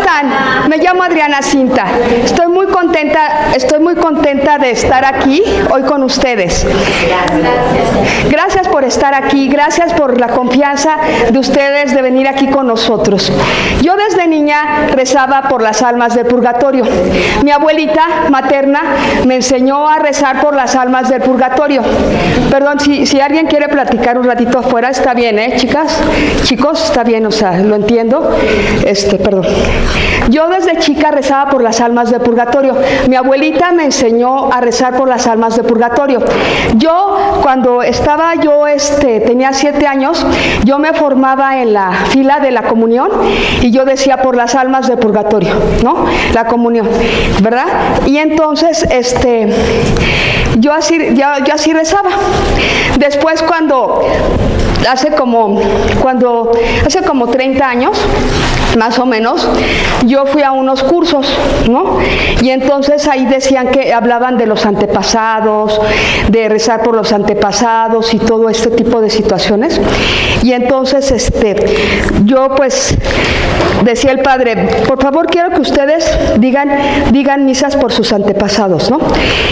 están? Me llamo Adriana Cinta. Estoy muy contenta de estar aquí hoy con ustedes. Gracias por estar aquí, gracias por la confianza de ustedes de venir aquí con nosotros. Yo desde niña rezaba por las almas del purgatorio. Mi abuelita materna me enseñó a rezar por las almas del purgatorio. Perdón, si alguien quiere platicar un ratito afuera, está bien, chicas, chicos, está bien, o sea, lo entiendo. Perdón. Yo desde chica rezaba por las almas del purgatorio. Mi abuelita me enseñó a rezar por las almas del purgatorio. Yo, cuando tenía 7 años, yo me formaba en la fila de la comunión y yo decía por las almas del purgatorio, ¿no? La comunión, ¿verdad? Y entonces, yo así rezaba. Después hace como 30 años, más o menos, yo fui a unos cursos, ¿no? Y entonces ahí decían que hablaban de los antepasados, de rezar por los antepasados y todo este tipo de situaciones. Y entonces, yo pues decía el padre, por favor quiero que ustedes digan misas por sus antepasados, ¿no?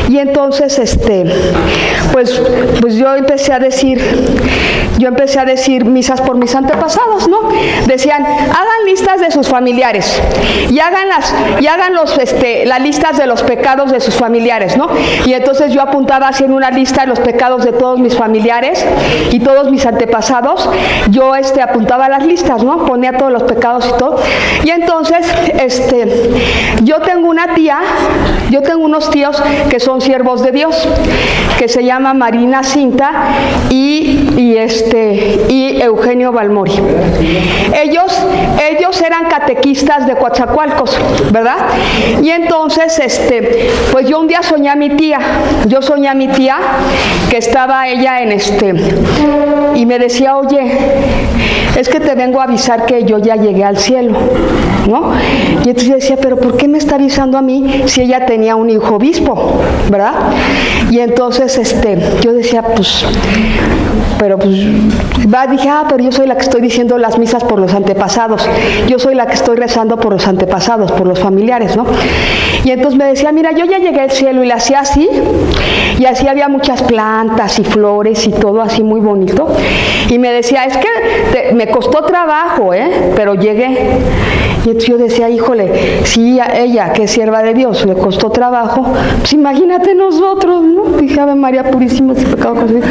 Y entonces, pues yo empecé a decir misas por mis antepasados, ¿no? Decían, hagan listas de sus familiares y hagan las listas de los pecados de sus familiares, ¿no? Y entonces yo apuntaba así en una lista de los pecados de todos mis familiares y todos mis antepasados. Yo apuntaba las listas, ¿no? Ponía todos los pecados y todo. Y entonces, yo tengo unos tíos que son siervos de Dios, que se llama Marina Cinta y Eugenio Balmori. Ellos eran catequistas de Coatzacoalcos, ¿verdad? Y entonces, pues yo un día soñé a mi tía. Yo soñé a mi tía que estaba ella y me decía, oye, es que te vengo a avisar que yo ya llegué al cielo, ¿no? Y entonces yo decía, pero ¿por qué me está avisando a mí si ella tenía un hijo obispo, ¿verdad? Y entonces, yo decía, pero yo soy la que estoy diciendo las misas por los antepasados, yo soy la que estoy rezando por los antepasados, por los familiares, ¿no? Y entonces me decía, mira, yo ya llegué al cielo, y le hacía así, y así había muchas plantas y flores y todo así muy bonito, y me decía, es que me costó trabajo, pero llegué. Y entonces yo decía, híjole, si ella, que es sierva de Dios, le costó trabajo, pues imagínate nosotros, ¿no? Dije, Ave María Purísima, sin pecado concebido.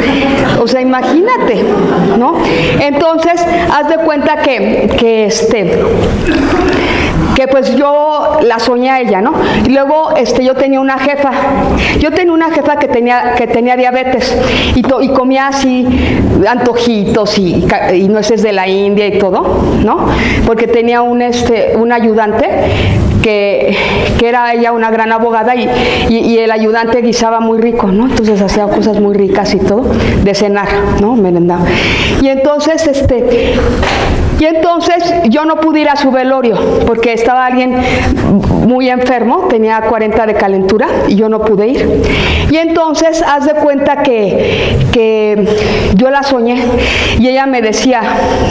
O sea, imagínate, ¿no? Entonces, haz de cuenta que pues yo la soñé a ella, ¿no? Y luego yo tenía una jefa que tenía diabetes y comía así antojitos y nueces de la India y todo, ¿no? Porque tenía un ayudante que era ella una gran abogada y el ayudante guisaba muy rico, ¿no? Entonces hacía cosas muy ricas y todo, de cenar, ¿no? Merendaba. Y entonces, yo no pude ir a su velorio porque estaba alguien muy enfermo, tenía 40 de calentura y yo no pude ir. Y entonces haz de cuenta que yo la soñé y ella me decía,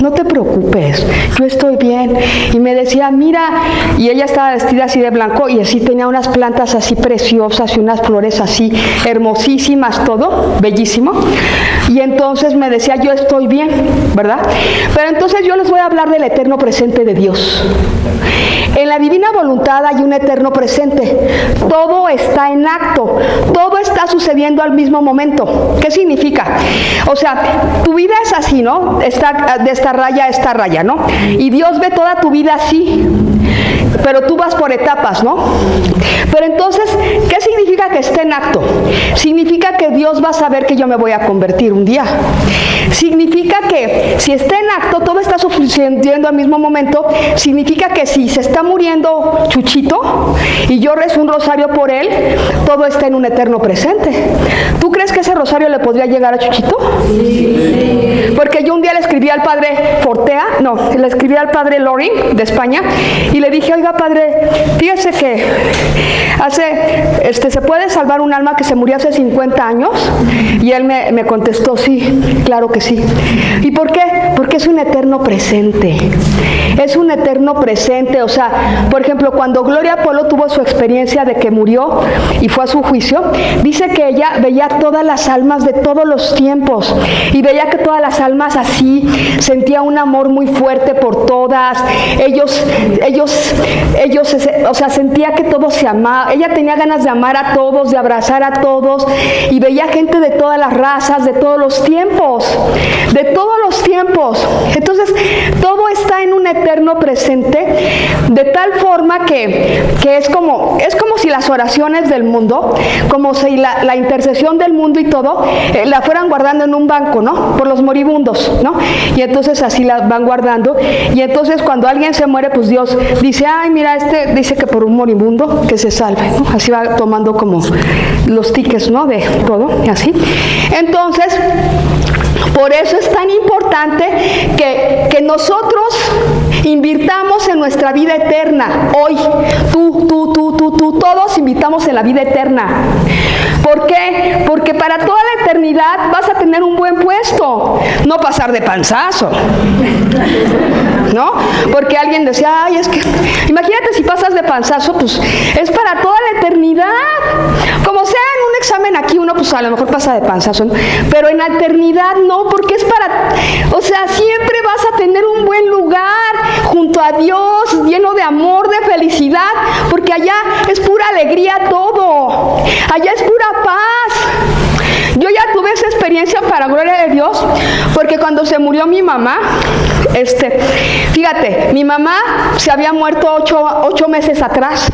no te preocupes, yo estoy bien. Y me decía, mira, y ella estaba vestida así de blanco y así tenía unas plantas así preciosas y unas flores así hermosísimas, todo, bellísimo. Y entonces me decía, yo estoy bien, ¿verdad? Pero entonces yo les voy a hablar del eterno presente de Dios. En la divina voluntad hay un eterno presente. Todo está en acto. Todo está sucediendo al mismo momento. ¿Qué significa? O sea, tu vida es así, ¿no? Está de esta raya a esta raya, ¿no? Y Dios ve toda tu vida así. Pero tú vas por etapas, ¿no? Pero entonces, ¿qué significa que esté en acto? Significa que Dios va a saber que yo me voy a convertir un día. Significa que si está en acto, todo está sucediendo al mismo momento. Significa que si se está muriendo Chuchito y yo rezo un rosario por él, todo está en un eterno presente. ¿Tú crees que ese rosario le podría llegar a Chuchito? Sí. Porque yo un día le escribí al padre le escribí al padre Loring de España y le dije, oiga padre, fíjese que ¿se puede salvar un alma que se murió hace 50 años? Y él me contestó, sí, claro que que sí. ¿Y por qué? Porque es un eterno presente. Es un eterno presente. O sea, por ejemplo, cuando Gloria Polo tuvo su experiencia de que murió y fue a su juicio, dice que ella veía todas las almas de todos los tiempos y veía que todas las almas así, sentía un amor muy fuerte por todas. Ellos, o sea, sentía que todos se amaban. Ella tenía ganas de amar a todos, de abrazar a todos, y veía gente de todas las razas, de todos los tiempos, de todos los tiempos. Entonces, todo está en un eterno presente, de tal forma que es como si las oraciones del mundo, como si la intercesión del mundo y todo, la fueran guardando en un banco, ¿no? Por los moribundos, ¿no? Y entonces así la van guardando, y entonces cuando alguien se muere, pues Dios dice, ay, mira, dice que por un moribundo que se salve, ¿no? Así va tomando como los tickets, ¿no? De todo, así. Entonces, por eso es tan importante que nosotros invirtamos en nuestra vida eterna. Hoy, tú, todos invitamos en la vida eterna. ¿Por qué? Porque para toda la eternidad vas a tener un buen puesto, no pasar de panzazo, ¿no? Porque alguien decía, ay, es que, imagínate si pasas de panzazo, pues es para toda la eternidad. Como sea en un examen aquí, uno pues a lo mejor pasa de panzazo, ¿no? Pero en la eternidad no, porque es para, o sea, siempre vas a tener un buen lugar junto a Dios, lleno de amor, de felicidad, porque allá es pura alegría todo, allá es pura paz. Yo ya tuve esa experiencia para gloria de Dios, porque cuando se murió mi mamá, fíjate, mi mamá se había muerto 8 meses atrás.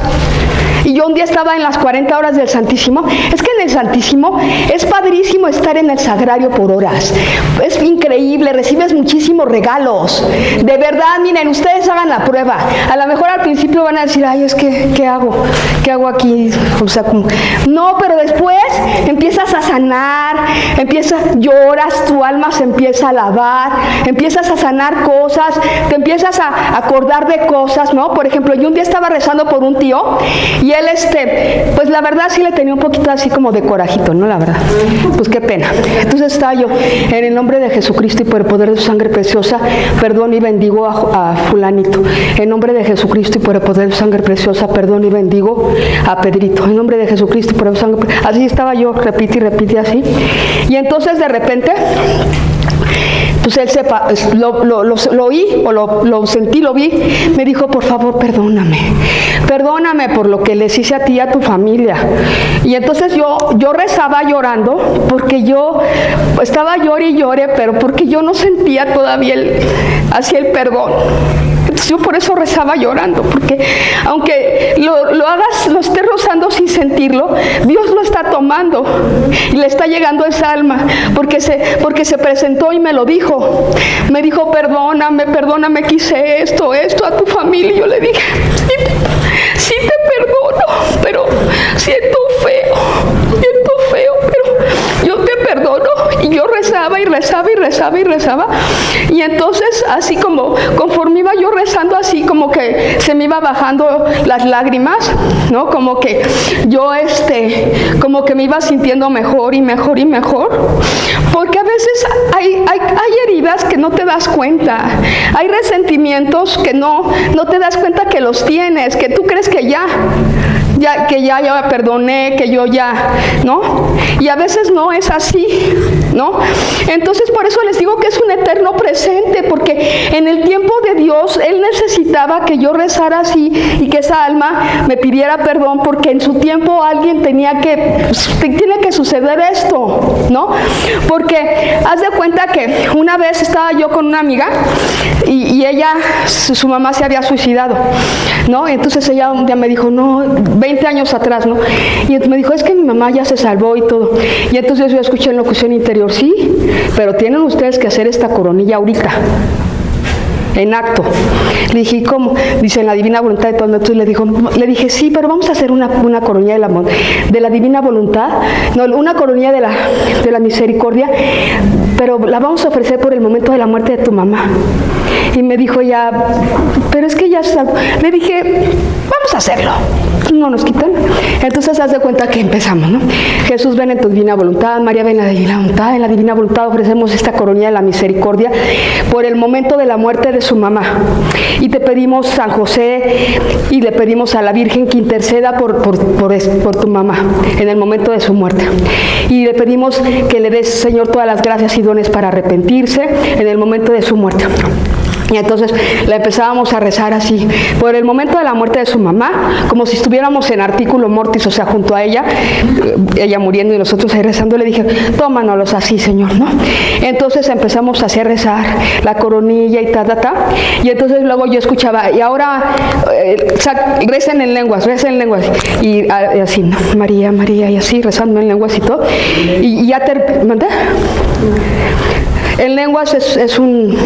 Y yo un día estaba en las 40 horas del Santísimo. Es que en el Santísimo es padrísimo estar en el Sagrario por horas. Es increíble, recibes muchísimos regalos. De verdad, miren, ustedes hagan la prueba. A lo mejor al principio van a decir, ay, es que, ¿qué hago? ¿Qué hago aquí? O sea, no, pero después empiezas a sanar, lloras, tu alma se empieza a lavar, empiezas a sanar cosas, te empiezas a acordar de cosas, ¿no? Por ejemplo, yo un día estaba rezando por un tío, y él, pues la verdad sí le tenía un poquito así como de corajito, ¿no? La verdad, pues qué pena. Entonces estaba yo, en el nombre de Jesucristo y por el poder de su sangre preciosa, perdón y bendigo a fulanito. En nombre de Jesucristo y por el poder de su sangre preciosa, perdón y bendigo a Pedrito. En nombre de Jesucristo y por el poder de su sangre preciosa. Así estaba yo, repite y repite así. Y entonces de repente, pues él lo oí, o lo sentí, lo vi, me dijo, por favor, perdóname por lo que les hice a ti y a tu familia. Y entonces yo rezaba llorando, porque yo estaba llore y llore, pero porque yo no sentía todavía así el perdón. Entonces yo por eso rezaba llorando, porque aunque lo estés rozando sin sentirlo, Dios lo está tomando y le está llegando esa alma, porque se presentó y me lo dijo. Me dijo, perdóname, que hice esto a tu familia. Y yo le dije, sí te perdono, pero siento feo, pero yo te perdono. Y yo rezaba. Y entonces, así como, conforme iba yo rezando, así como que se me iba bajando las lágrimas, ¿no? Como que yo, como que me iba sintiendo mejor y mejor. Porque a veces hay heridas que no te das cuenta. Hay resentimientos que no te das cuenta que los tienes, que tú crees que ya perdoné, que yo ya, ¿no? Y a veces no es así, ¿no? Entonces por eso les digo que es un eterno presente, porque en el tiempo de Dios Él necesitaba que yo rezara así y que esa alma me pidiera perdón, porque en su tiempo alguien tiene que suceder esto, ¿no? Porque haz de cuenta que una vez estaba yo con una amiga y ella, su mamá se había suicidado, ¿no? Entonces ella un día me dijo, no, 20 años atrás, ¿no? Y entonces me dijo, es que mi mamá ya se salvó y todo. Y entonces yo escuché en locución interior, sí, pero tienen ustedes que hacer esta coronilla ahorita, en acto. Le dije, ¿cómo? Dice, en la divina voluntad de todo. Entonces le dije, sí, pero vamos a hacer una coronilla de la divina voluntad, no, una coronilla de la misericordia, pero la vamos a ofrecer por el momento de la muerte de tu mamá. Y me dijo ya, pero es que ya está. Le dije, vamos a hacerlo. no nos quitan. Entonces haz de cuenta que empezamos, ¿no? Jesús, ven en tu divina voluntad, María, ven en la divina voluntad. En la divina voluntad ofrecemos esta coronilla de la misericordia por el momento de la muerte de su mamá. Y te pedimos, San José, y le pedimos a la Virgen que interceda por tu mamá en el momento de su muerte. Y le pedimos que le des, Señor, todas las gracias y dones para arrepentirse en el momento de su muerte. Y entonces la empezábamos a rezar así, por el momento de la muerte de su mamá, como si estuviéramos en artículo mortis, o sea, junto a ella muriendo y nosotros ahí rezando. Le dije, tómanos así, Señor, ¿no? Entonces empezamos así a rezar la coronilla y y entonces luego yo escuchaba, y ahora recen en lenguas, y así, ¿no? María, María, y así, rezando en lenguas y todo, y ya ¿mandé? En lenguas es un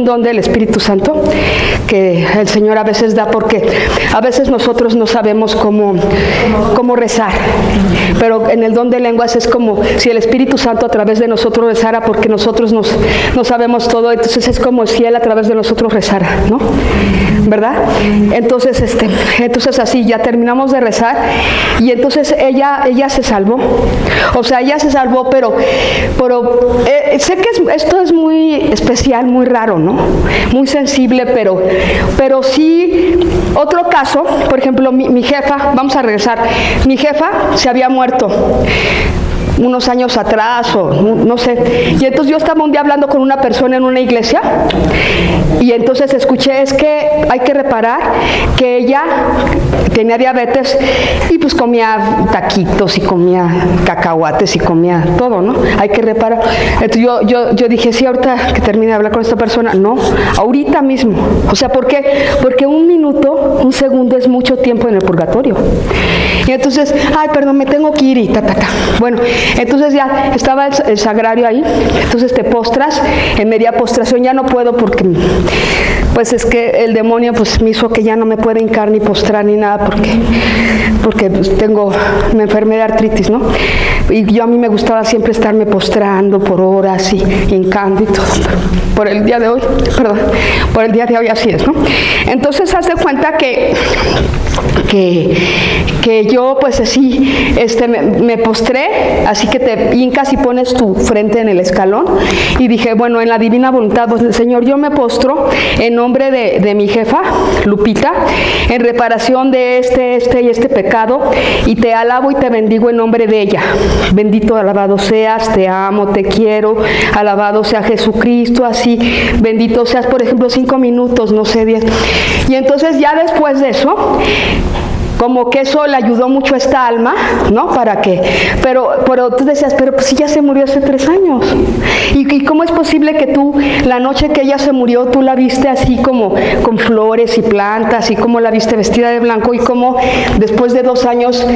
don del Espíritu Santo que el Señor a veces da, porque a veces nosotros no sabemos cómo rezar, pero en el don de lenguas es como si el Espíritu Santo a través de nosotros rezara, porque nosotros no sabemos todo, entonces es como si Él a través de nosotros rezara, ¿no? ¿Verdad? Entonces así ya terminamos de rezar y entonces ella se salvó. O sea, ella se salvó, pero sé que esto es muy especial, muy raro, ¿no? Muy sensible, pero sí, otro caso, por ejemplo, mi jefa, vamos a regresar, mi jefa se había muerto unos años atrás, o no sé, y entonces yo estaba un día hablando con una persona en una iglesia, y entonces escuché, es que hay que reparar que ella tenía diabetes, y pues comía taquitos, y comía cacahuates, y comía todo, ¿no? Hay que reparar. Entonces yo dije, sí, ahorita que termine de hablar con esta persona, no, ahorita mismo. O sea, ¿por qué? Porque un segundo es mucho tiempo en el purgatorio. Y entonces, ay, perdón, me tengo que ir, y Bueno, entonces ya estaba el sagrario ahí, entonces te postras, en media postración, ya no puedo porque pues es que el demonio pues me hizo que ya no me pueda hincar ni postrar ni nada, porque pues, me enfermé de artritis, ¿no? Y a mí me gustaba siempre estarme postrando por horas y hincando y todo. Por el día de hoy así es, ¿no? Entonces haz de cuenta que yo pues así me postré, así que te hincas y pones tu frente en el escalón, y dije, bueno, en la divina voluntad, pues, Señor, yo me postro en nombre de mi jefa, Lupita, en reparación de este pecado, y te alabo y te bendigo en nombre de ella. Bendito, alabado seas, te amo, te quiero, alabado sea Jesucristo, así, bendito seas, por ejemplo, 5 minutos, no sé, 10. Y entonces ya después de eso, como que eso le ayudó mucho a esta alma, ¿no? Pero tú decías, pero pues si ya se murió hace 3 años. ¿Y cómo es posible que tú, la noche que ella se murió, tú la viste así como con flores y plantas, y cómo la viste vestida de blanco, y cómo después de 2 años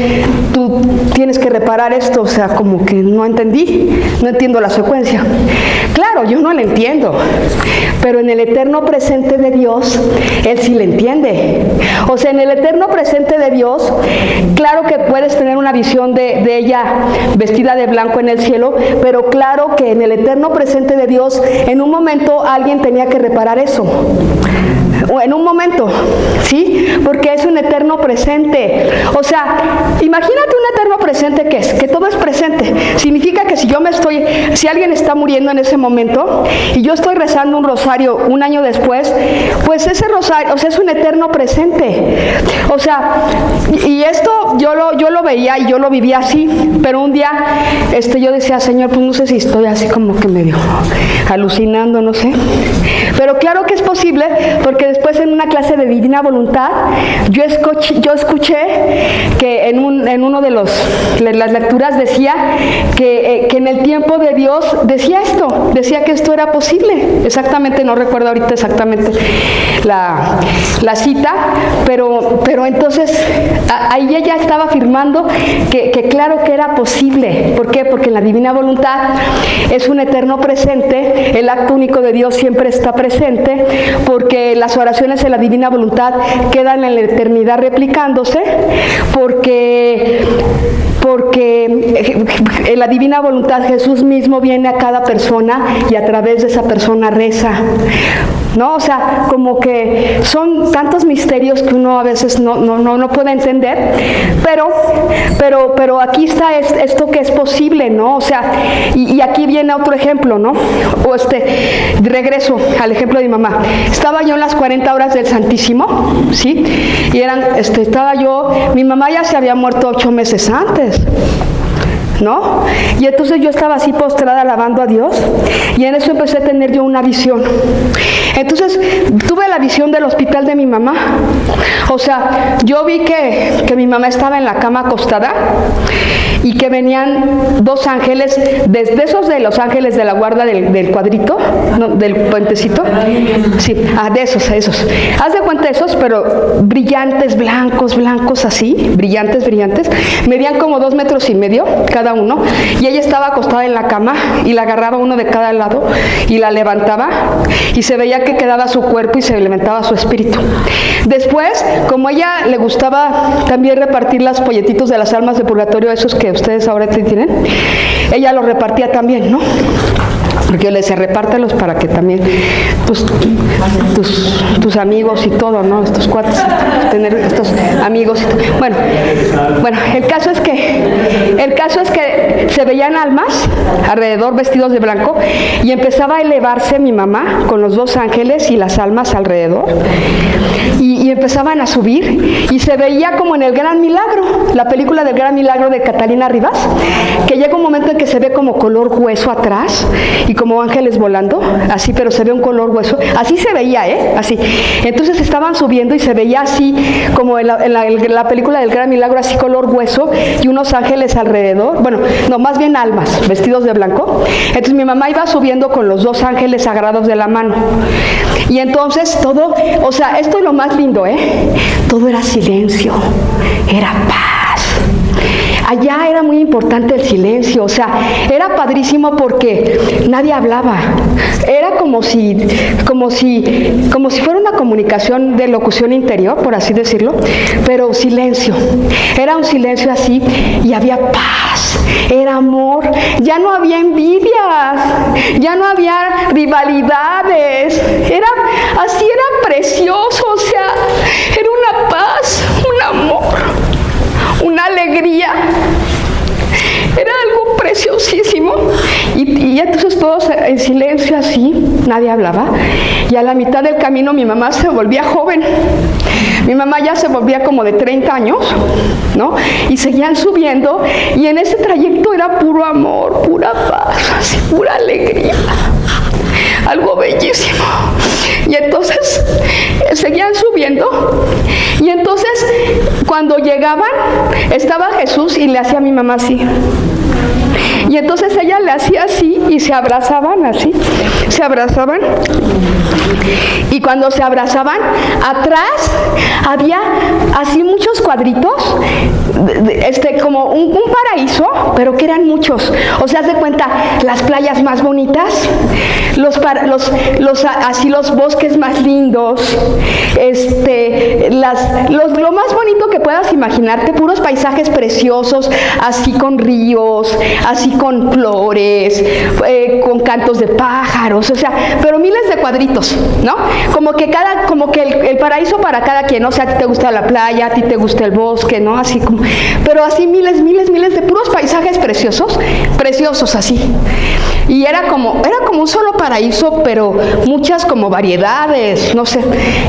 tú tienes que reparar esto? O sea, como que no entiendo la secuencia. Claro, yo no la entiendo, pero en el eterno presente de Dios, Él sí la entiende. O sea, en el eterno presente de Dios, claro que puedes tener una visión de ella vestida de blanco en el cielo, pero claro que en el eterno presente de Dios, en un momento alguien tenía que reparar eso. En un momento, ¿sí? Porque es un eterno presente. O sea, imagínate un eterno presente, ¿qué es? Que todo es presente. Significa que si alguien está muriendo en ese momento y yo estoy rezando un rosario un año después, pues ese rosario, o sea, es un eterno presente. O sea, y esto yo lo veía y yo lo vivía así, pero un día yo decía, Señor, pues no sé si estoy así como que medio alucinando, no sé. Pero claro que es posible, porque después en una clase de divina voluntad yo escuché que en uno de las lecturas decía que en el tiempo de Dios decía que esto era posible. Exactamente, no recuerdo ahorita exactamente la cita, pero entonces ahí ella estaba afirmando que claro que era posible. ¿Por qué? Porque en la divina voluntad es un eterno presente, el acto único de Dios siempre está presente, porque las oraciones en la divina voluntad quedan en la eternidad replicándose, porque porque en la divina voluntad Jesús mismo viene a cada persona y a través de esa persona reza, ¿no? O sea, como que son tantos misterios que uno a veces no puede entender, pero aquí está esto que es posible, ¿no? O sea, y aquí viene otro ejemplo, ¿no? O regreso al ejemplo de mi mamá. Estaba yo en las 40 horas del Santísimo, ¿sí? Y mi mamá ya se había muerto 8 meses antes, ¿no? Y entonces yo estaba así postrada alabando a Dios, y en eso empecé a tener yo una visión. Entonces tuve la visión del hospital de mi mamá. O sea, yo vi que mi mamá estaba en la cama acostada y que venían 2 ángeles, desde esos de los ángeles de la guarda del cuadrito, ¿no? Del puentecito. Sí, de esos. Haz de cuenta esos, pero brillantes, blancos así, brillantes. Medían como 2,5 metros cada uno, y ella estaba acostada en la cama y la agarraba uno de cada lado y la levantaba, y se veía que quedaba su cuerpo y se levantaba su espíritu. Después, como a ella le gustaba también repartir los folletitos de las almas de purgatorio, esos que ustedes ahora tienen, ella los repartía también, ¿no? Porque yo le decía, repártelos para que también pues, tus amigos y todo, ¿no? Estos cuates, tener estos amigos y todo. Bueno, el caso es que se veían almas alrededor vestidos de blanco, y empezaba a elevarse mi mamá con los 2 ángeles y las almas alrededor, y empezaban a subir, y se veía como en El Gran Milagro, la película del Gran Milagro de Catalina Rivas, que llega un momento en que se ve como color hueso atrás y como ángeles volando, así, pero se ve un color hueso, así se veía, así. Entonces estaban subiendo y se veía así, como en la película del Gran Milagro, así color hueso, y unos ángeles alrededor, más bien almas, vestidos de blanco. Entonces mi mamá iba subiendo con los 2 ángeles sagrados de la mano, y entonces todo, o sea, esto es lo más lindo, todo era silencio, era paz. Allá era muy importante el silencio, o sea, era padrísimo porque nadie hablaba. Era como si fuera una comunicación de locución interior, por así decirlo, pero silencio. Era un silencio así, y había paz, era amor, ya no había envidias, ya no había rivalidades, era precioso, o sea, era una paz, un amor, una alegría, era algo preciosísimo. Y entonces todos en silencio así, nadie hablaba, y a la mitad del camino mi mamá se volvía joven. Mi mamá ya se volvía como de 30 años, ¿no? Y seguían subiendo, y en ese trayecto era puro amor, pura paz, así, pura alegría, algo bellísimo. Y entonces seguían subiendo, y entonces cuando llegaban estaba Jesús y le hacía a mi mamá así, y entonces ella le hacía así y se abrazaban así, y cuando se abrazaban, atrás había así muchos cuadritos, como un paraíso, pero que eran muchos. O sea, haz de cuenta, las playas más bonitas, los bosques más lindos, lo más bonito que puedas imaginarte, puros paisajes preciosos, así con ríos, así con flores, con cantos de pájaros, o sea, pero miles de cuadritos, ¿no? Como que el paraíso para cada quien, ¿no? O sea, a ti te gusta la playa, a ti te gusta el bosque, ¿no? Así como, pero así miles de puros paisajes preciosos así. Y era como un solo paraíso, pero muchas como variedades, no sé.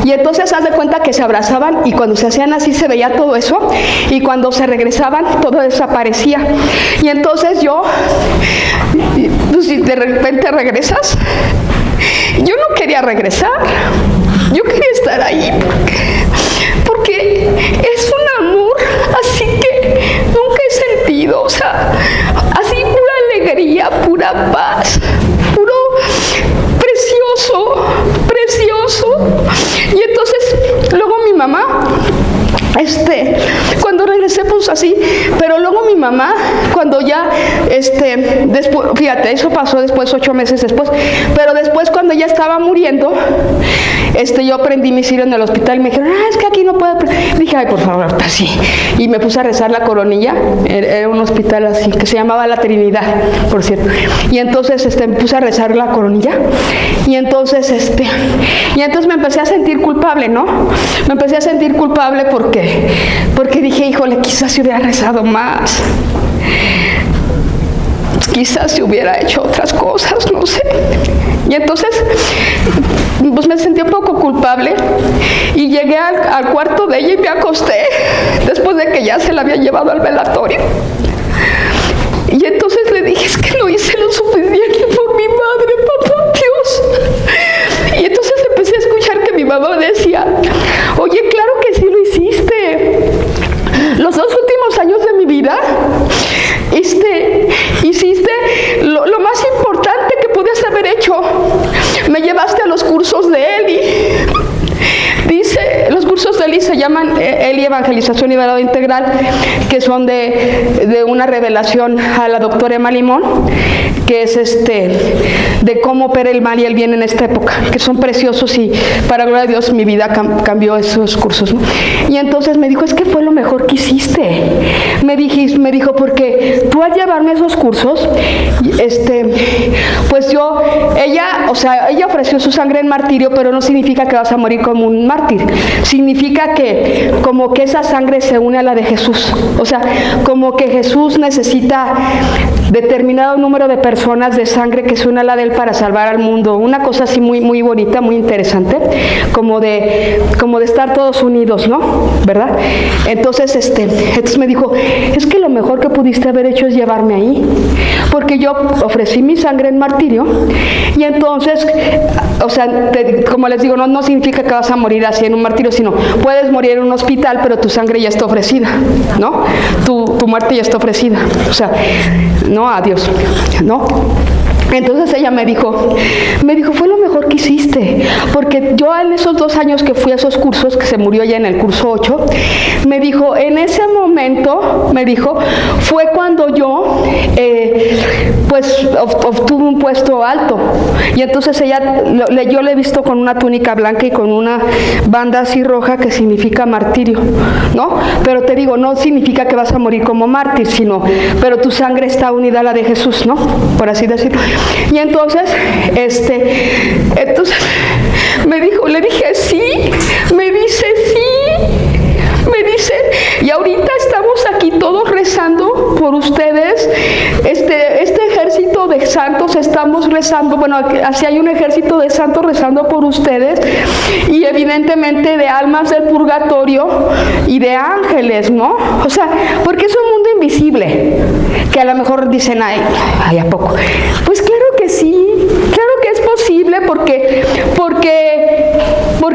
Y entonces haz de cuenta que se abrazaban, y cuando se hacían así se veía todo eso, y cuando se regresaban todo desaparecía. Y entonces si de repente regresas, yo no quería regresar, yo quería estar ahí porque es un amor así que nunca he sentido, o sea, así pura alegría, pura paz, puro precioso. Y entonces luego mi mamá Cuando regresé, pues así. Pero luego mi mamá, cuando ya, después, fíjate, eso pasó después, 8 meses después. Pero después, cuando ya estaba muriendo, yo prendí mi cirio en el hospital y me dijeron, es que aquí no puedo. Dije, ay, por favor, así. Y me puse a rezar la coronilla. Era un hospital así, que se llamaba La Trinidad, por cierto. Y entonces, me puse a rezar la coronilla. Y entonces, me empecé a sentir culpable, ¿no? Me empecé a sentir culpable porque dije, híjole, quizás si hubiera rezado más. Quizás si hubiera hecho otras cosas, no sé. Y entonces, pues me sentí un poco culpable y llegué al cuarto de ella y me acosté después de que ya se la había llevado al velatorio. Y entonces le dije, es que no hice lo suficiente por mi madre, papá Dios. Y entonces empecé a escuchar que mi mamá decía, oye, claro que sí lo hiciste. Los 2 últimos años de mi vida, hiciste lo más importante que podías haber hecho. Me llevaste a los cursos de Eli. Dice, los cursos de Eli se llaman Eli Evangelización y Liderazgo Integral, que son de una revelación a la doctora Emma Limón, que es de cómo opera el mal y el bien en esta época, que son preciosos y para gloria de Dios mi vida cambió esos cursos, ¿no? Y entonces me dijo, es que fue lo mejor que hiciste. Me dijo, porque tú al llevarme a esos cursos, pues ella ofreció su sangre en martirio, pero no significa que vas a morir como un mártir. Significa que como que esa sangre se une a la de Jesús. O sea, como que Jesús necesita determinado número de personas de sangre que se une a la de él para salvar al mundo. Una cosa así muy, muy bonita, muy interesante, como de estar todos unidos, ¿no? ¿Verdad? Entonces, me dijo, es que lo mejor que pudiste haber hecho es llevarme ahí, porque yo ofrecí mi sangre en martirio, y entonces, o sea, como les digo, no significa que vas a morir así en un martirio, sino puedes morir en un hospital, pero tu sangre ya está ofrecida, ¿no? Tu muerte ya está ofrecida, o sea, no a Dios, ¿no? Entonces ella me dijo, fue lo mejor que hiciste, porque yo en esos 2 años que fui a esos cursos, que se murió ya en el curso 8, me dijo, en ese momento, me dijo, fue cuando yo, pues, obtuve un puesto alto, y entonces yo le he visto con una túnica blanca y con una banda así roja que significa martirio, ¿no? Pero te digo, no significa que vas a morir como mártir, pero tu sangre está unida a la de Jesús, ¿no? Por así decirlo. Y entonces, le dije sí, me dice sí, y ahorita estamos aquí todos rezando por ustedes, este ejército de santos estamos rezando, bueno, así hay un ejército de santos rezando por ustedes, y evidentemente de almas del purgatorio y de ángeles, ¿no? O sea, porque es un mundo invisible, que a lo mejor dicen, ay, ¿a poco? Pues claro que sí, claro que es posible, porque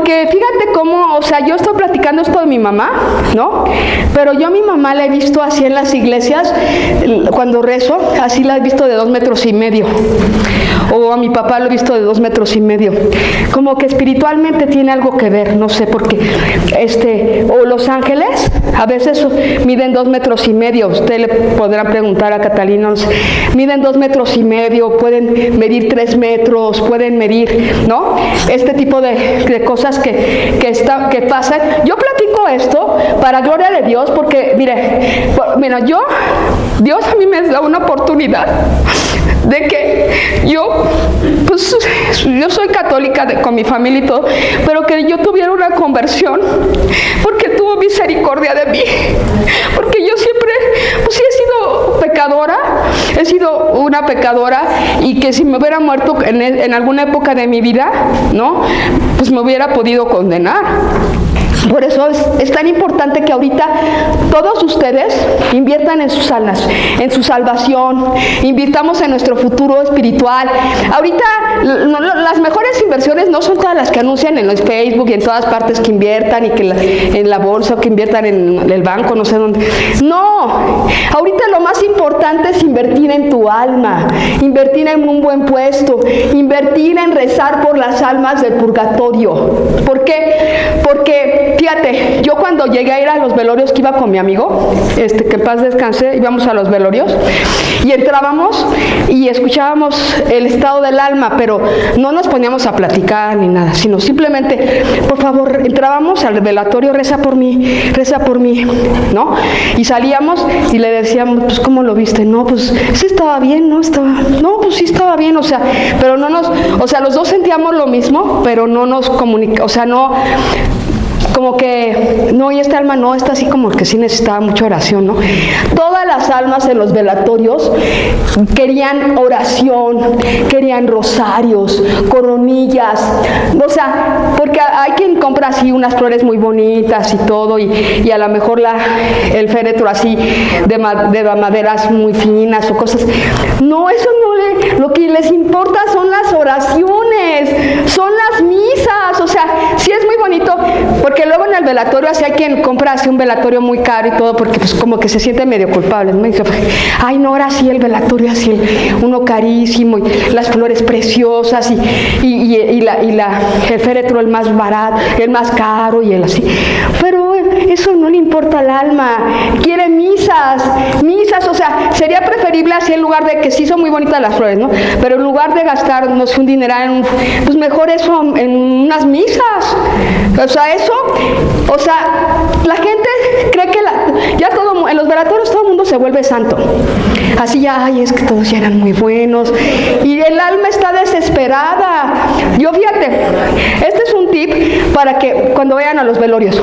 fíjate cómo, o sea, yo estoy platicando esto de mi mamá, ¿no? Pero yo a mi mamá la he visto así en las iglesias, cuando rezo, así la he visto de 2,5 metros. O a mi papá lo he visto de 2,5 metros. Como que espiritualmente tiene algo que ver, no sé, porque o los ángeles a veces miden 2,5 metros. Usted le podrá preguntar a Catalina, no sé, miden 2,5 metros, pueden medir 3 metros, pueden medir, ¿no? Este tipo de cosas que pasan. Yo platico esto para gloria de Dios, porque mira, Dios a mí me da una oportunidad de que yo soy católica con mi familia y todo, pero que yo tuviera una conversión, porque tuvo misericordia de mí, porque yo siempre, sí he sido pecadora, he sido una pecadora, y que si me hubiera muerto en alguna época de mi vida, ¿no? Pues me hubiera podido condenar. Por eso es tan importante que ahorita todos ustedes inviertan en sus almas, en su salvación, invirtamos en nuestro futuro espiritual. Ahorita las mejores inversiones no son todas las que anuncian en los Facebook y en todas partes, que inviertan y que en la bolsa, que inviertan en el banco, no sé dónde. No, ahorita lo más importante es invertir en tu alma, invertir en un buen puesto, invertir en rezar por las almas del purgatorio. ¿Por qué? Porque Fíjate, yo cuando llegué a ir a los velorios que iba con mi amigo, que en paz descanse, íbamos a los velorios y entrábamos y escuchábamos el estado del alma, pero no nos poníamos a platicar ni nada, sino simplemente, por favor, entrábamos al velatorio, reza por mí, ¿no? Y salíamos y le decíamos, pues, ¿cómo lo viste? No, pues, sí estaba bien, no, pues sí estaba bien, o sea, pero no nos, o sea, los dos sentíamos lo mismo, pero no nos comunicamos, o sea, no, como que, no, y esta alma no, esta así como que sí necesitaba mucha oración, ¿no? Todas las almas en los velatorios querían oración, querían rosarios, coronillas, o sea, porque hay quien compra así unas flores muy bonitas y todo, y a lo mejor el féretro así de maderas muy finas o cosas. No, eso no lo que les importa son las oraciones, son las misas, o sea, sí es muy bonito, porque luego en el velatorio así hay quien compra así un velatorio muy caro y todo, porque pues como que se siente medio culpable, ¿no? Dice, ay, no, ahora sí el velatorio así, uno carísimo, y las flores preciosas, y el féretro el más barato, el más caro, y el así. Pero eso no le importa al alma, quiere misas, o sea, sería preferible así en lugar de que sí son muy bonitas las flores, ¿no? Pero en lugar de gastarnos un dineral, pues mejor eso en unas misas. O sea, eso, o sea, la gente cree que ya todo, en los velatorios todo el mundo se vuelve santo. Así ya, ay, es que todos ya eran muy buenos. Y el alma está desesperada. Yo, fíjate, este es un tip para que cuando vayan a los velorios,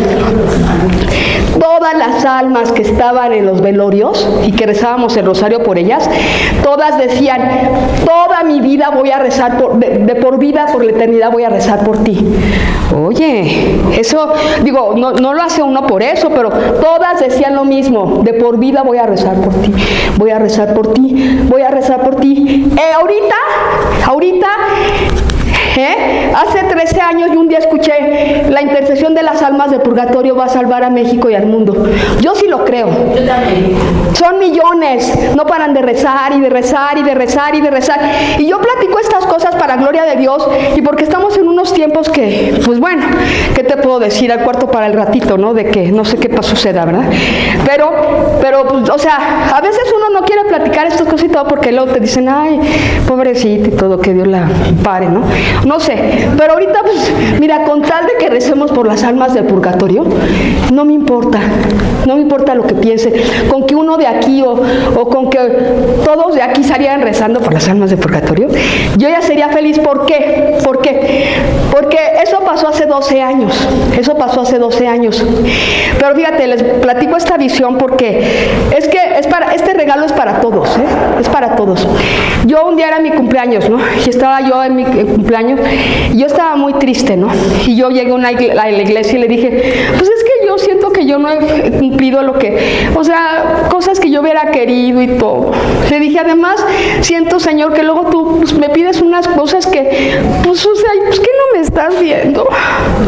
todas las almas que estaban en los velorios y que rezábamos el rosario por ellas, todas decían, toda mi vida voy a rezar, de por vida, por la eternidad voy a rezar por ti. Oye, eso, digo, no lo hace uno por eso, pero todas decían lo mismo, de por vida voy a rezar por ti, voy a rezar por ti, voy a rezar por ti. Ahorita, hace 13 años y un día escuché, la intercesión de las almas del purgatorio va a salvar a México y al mundo. Yo sí lo creo. Yo también. Son millones, no paran de rezar y de rezar y de rezar y de rezar. Y yo platico estas cosas para gloria de Dios y porque estamos en unos tiempos que, pues bueno, ¿qué te puedo decir? Al cuarto para el ratito, ¿no? De que no sé qué suceda, ¿verdad? Pero, pues, o sea, a veces uno no quiere platicar estas cosas y todo porque luego te dicen, ay, pobrecita y todo, que Dios la pare, ¿no? No sé, pero ahorita, pues, mira, con tal de que recemos por las almas del purgatorio, no me importa lo que piense, con que uno de aquí o con que todos de aquí salieran rezando por las almas del purgatorio, yo ya sería feliz. ¿Por qué? Porque eso pasó hace 12 años, pero fíjate, les platico esta visión porque es que este regalo es para todos, es para todos. Yo un día era mi cumpleaños, ¿no? Y estaba yo en mi cumpleaños y yo estaba muy triste, ¿no? Y yo llegué a la iglesia y le dije, pues es que yo siento que yo no he cumplido lo que, o sea, cosas que yo hubiera querido y todo. Le dije, además, siento, Señor, que luego tú pues, me pides unas cosas que, pues, o sea, pues que no me estás viendo.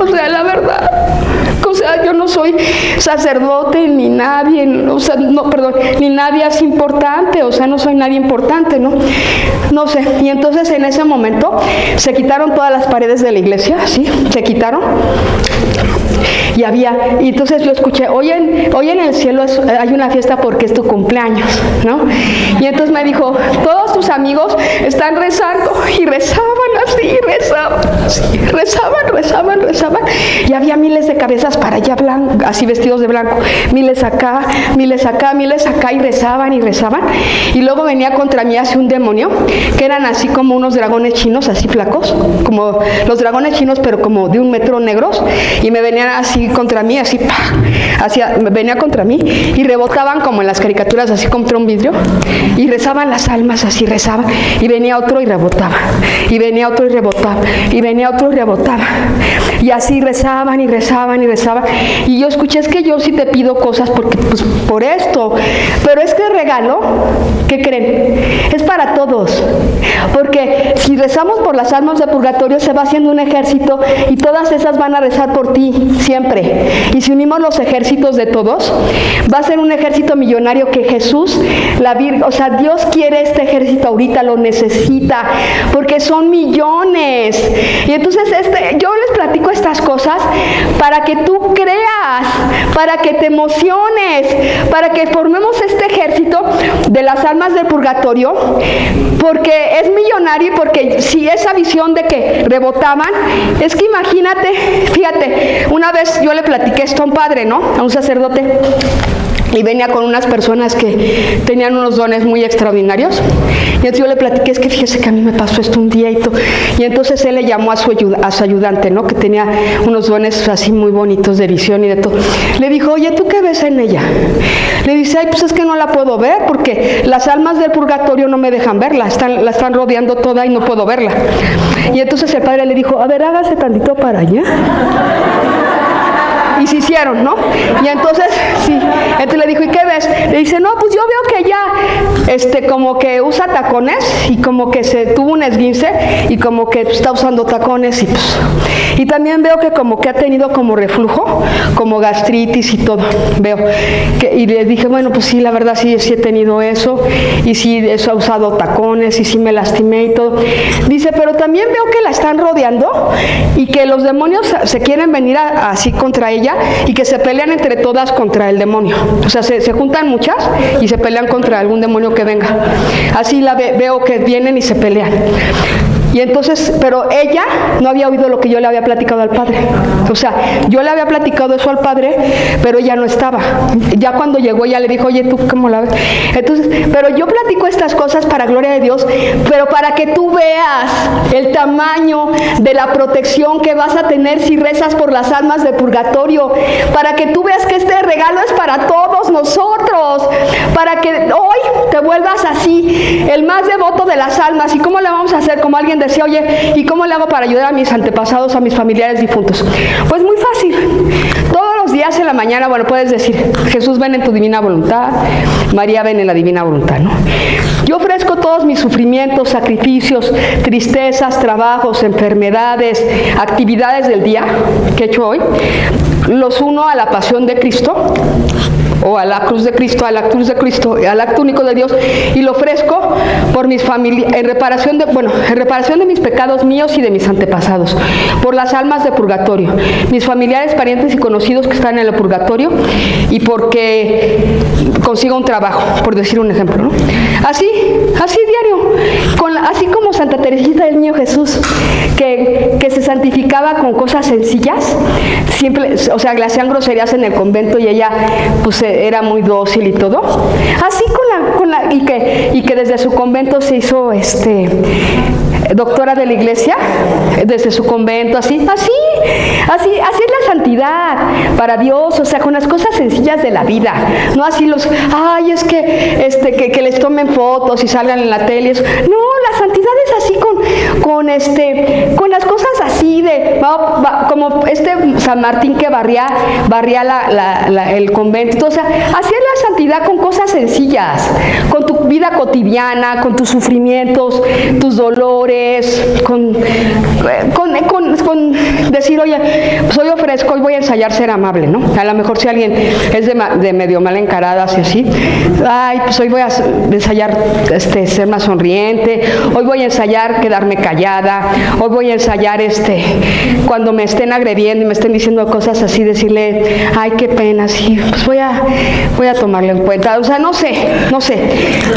O sea, la verdad. O sea, yo no soy sacerdote ni nadie, o sea, no, perdón, ni nadie es importante, o sea, no soy nadie importante, ¿no? No sé. Y entonces en ese momento se quitaron todas las paredes de la iglesia, ¿sí? Se quitaron. Y entonces yo escuché, hoy en el cielo hay una fiesta porque es tu cumpleaños, ¿no? Y entonces me dijo, todos tus amigos están rezando, y rezaban así, rezaban, y había miles de cabezas para allá así vestidos de blanco, miles acá, y rezaban, y luego venía contra mí así un demonio, que eran así como unos dragones chinos, así flacos, como los dragones chinos, pero como de 1 metro negros, y me venían así contra mí, así, venía contra mí, y rebotaban como en las caricaturas, así contra un vidrio, y rezaban las almas, así rezaban, y venía otro y rebotaba, y venía otro y rebotaba, y venía otro y rebotaba, y así rezaban, y yo escuché, es que yo sí te pido cosas porque, pues, por esto, pero es que el regalo, ¿qué creen? Es para todos, porque si rezamos por las almas de purgatorio, se va haciendo un ejército, y todas esas van a rezar por ti, siempre. Y si unimos los ejércitos de todos, va a ser un ejército millonario que Jesús, la Virgen, o sea, Dios quiere este ejército ejército ahorita lo necesita, porque son millones. Y entonces yo les platico estas cosas para que tú creas, para que te emociones, para que formemos este ejército de las almas del purgatorio, porque es millonario y porque si esa visión de que rebotaban, es que imagínate, fíjate, una vez yo le platiqué esto a un padre, ¿no? A un sacerdote. Y venía con unas personas que tenían unos dones muy extraordinarios. Y entonces yo le platiqué, es que fíjese que a mí me pasó esto un día y todo. Y entonces él le llamó a su ayudante, ¿no? Que tenía unos dones así muy bonitos de visión y de todo. Le dijo, oye, ¿tú qué ves en ella? Le dice, ay, pues es que no la puedo ver porque las almas del purgatorio no me dejan verla. La están rodeando toda y no puedo verla. Y entonces el padre le dijo, a ver, hágase tantito para allá. Y se hicieron, ¿no? Y entonces, sí, entonces le dijo, ¿y qué ves? Le dice, no, pues yo veo que ella, como que usa tacones y como que se tuvo un esguince y como que está usando tacones y pues, y también veo que como que ha tenido como reflujo, como gastritis y todo, veo. Y le dije, bueno, pues sí, la verdad sí he tenido eso y sí, eso ha usado tacones y sí me lastimé y todo. Dice, pero también veo que la están rodeando y que los demonios se quieren venir así contra ella y que se pelean entre todas contra el demonio. O sea, se juntan muchas y se pelean contra algún demonio que venga. Así la veo que vienen y se pelean. Y entonces, pero ella no había oído lo que yo le había platicado al padre. O sea, yo le había platicado eso al padre, pero ella no estaba. Ya cuando llegó, ella le dijo, oye, ¿tú cómo la ves? Entonces, pero yo platico estas cosas para gloria de Dios, pero para que tú veas el tamaño de la protección que vas a tener si rezas por las almas de purgatorio, para que tú veas que este regalo es para todos nosotros, para que hoy te vuelvas así, el más devoto de las almas. ¿Y cómo le vamos a hacer? Como alguien decía, oye, ¿y cómo le hago para ayudar a mis antepasados, a mis familiares difuntos? Pues muy fácil. Todos los días en la mañana, bueno, puedes decir, Jesús, ven en tu divina voluntad, María, ven en la divina voluntad, ¿no? Yo ofrezco todos mis sufrimientos, sacrificios, tristezas, trabajos, enfermedades, actividades del día que he hecho hoy, los uno a la pasión de Cristo, o a la cruz de Cristo, al acto único de Dios, y lo ofrezco por mis familias, en reparación de mis pecados míos y de mis antepasados, por las almas de purgatorio, mis familiares, parientes y conocidos que están en el purgatorio, y porque consiga un trabajo, por decir un ejemplo, ¿no? Así diario, así como Santa Teresita del Niño Jesús, que se santificaba con cosas sencillas, siempre, o sea, le hacían groserías en el convento y ella, pues, era muy dócil y todo. Así y que desde su convento se hizo doctora de la iglesia, desde su convento, así es la santidad para Dios, o sea, con las cosas sencillas de la vida, no así es que les tomen fotos y salgan en la tele, no, la santidad es así con las cosas así como San Martín que barría el convento, o sea, hacer la santidad con cosas sencillas, con tu vida cotidiana, con tus sufrimientos, tus dolores, con decir, oye, pues hoy ofrezco y voy a ensayar ser amable, ¿no? A lo mejor si alguien es de medio mal encarada, así, ay, pues hoy voy a ensayar ser más sonriente, hoy voy a ensayar quedarme callada, hoy voy a ensayar cuando me estén agrediendo y me estén diciendo cosas así, decirle, ay, qué pena, sí, pues voy a tomarlo en cuenta. O sea, no sé,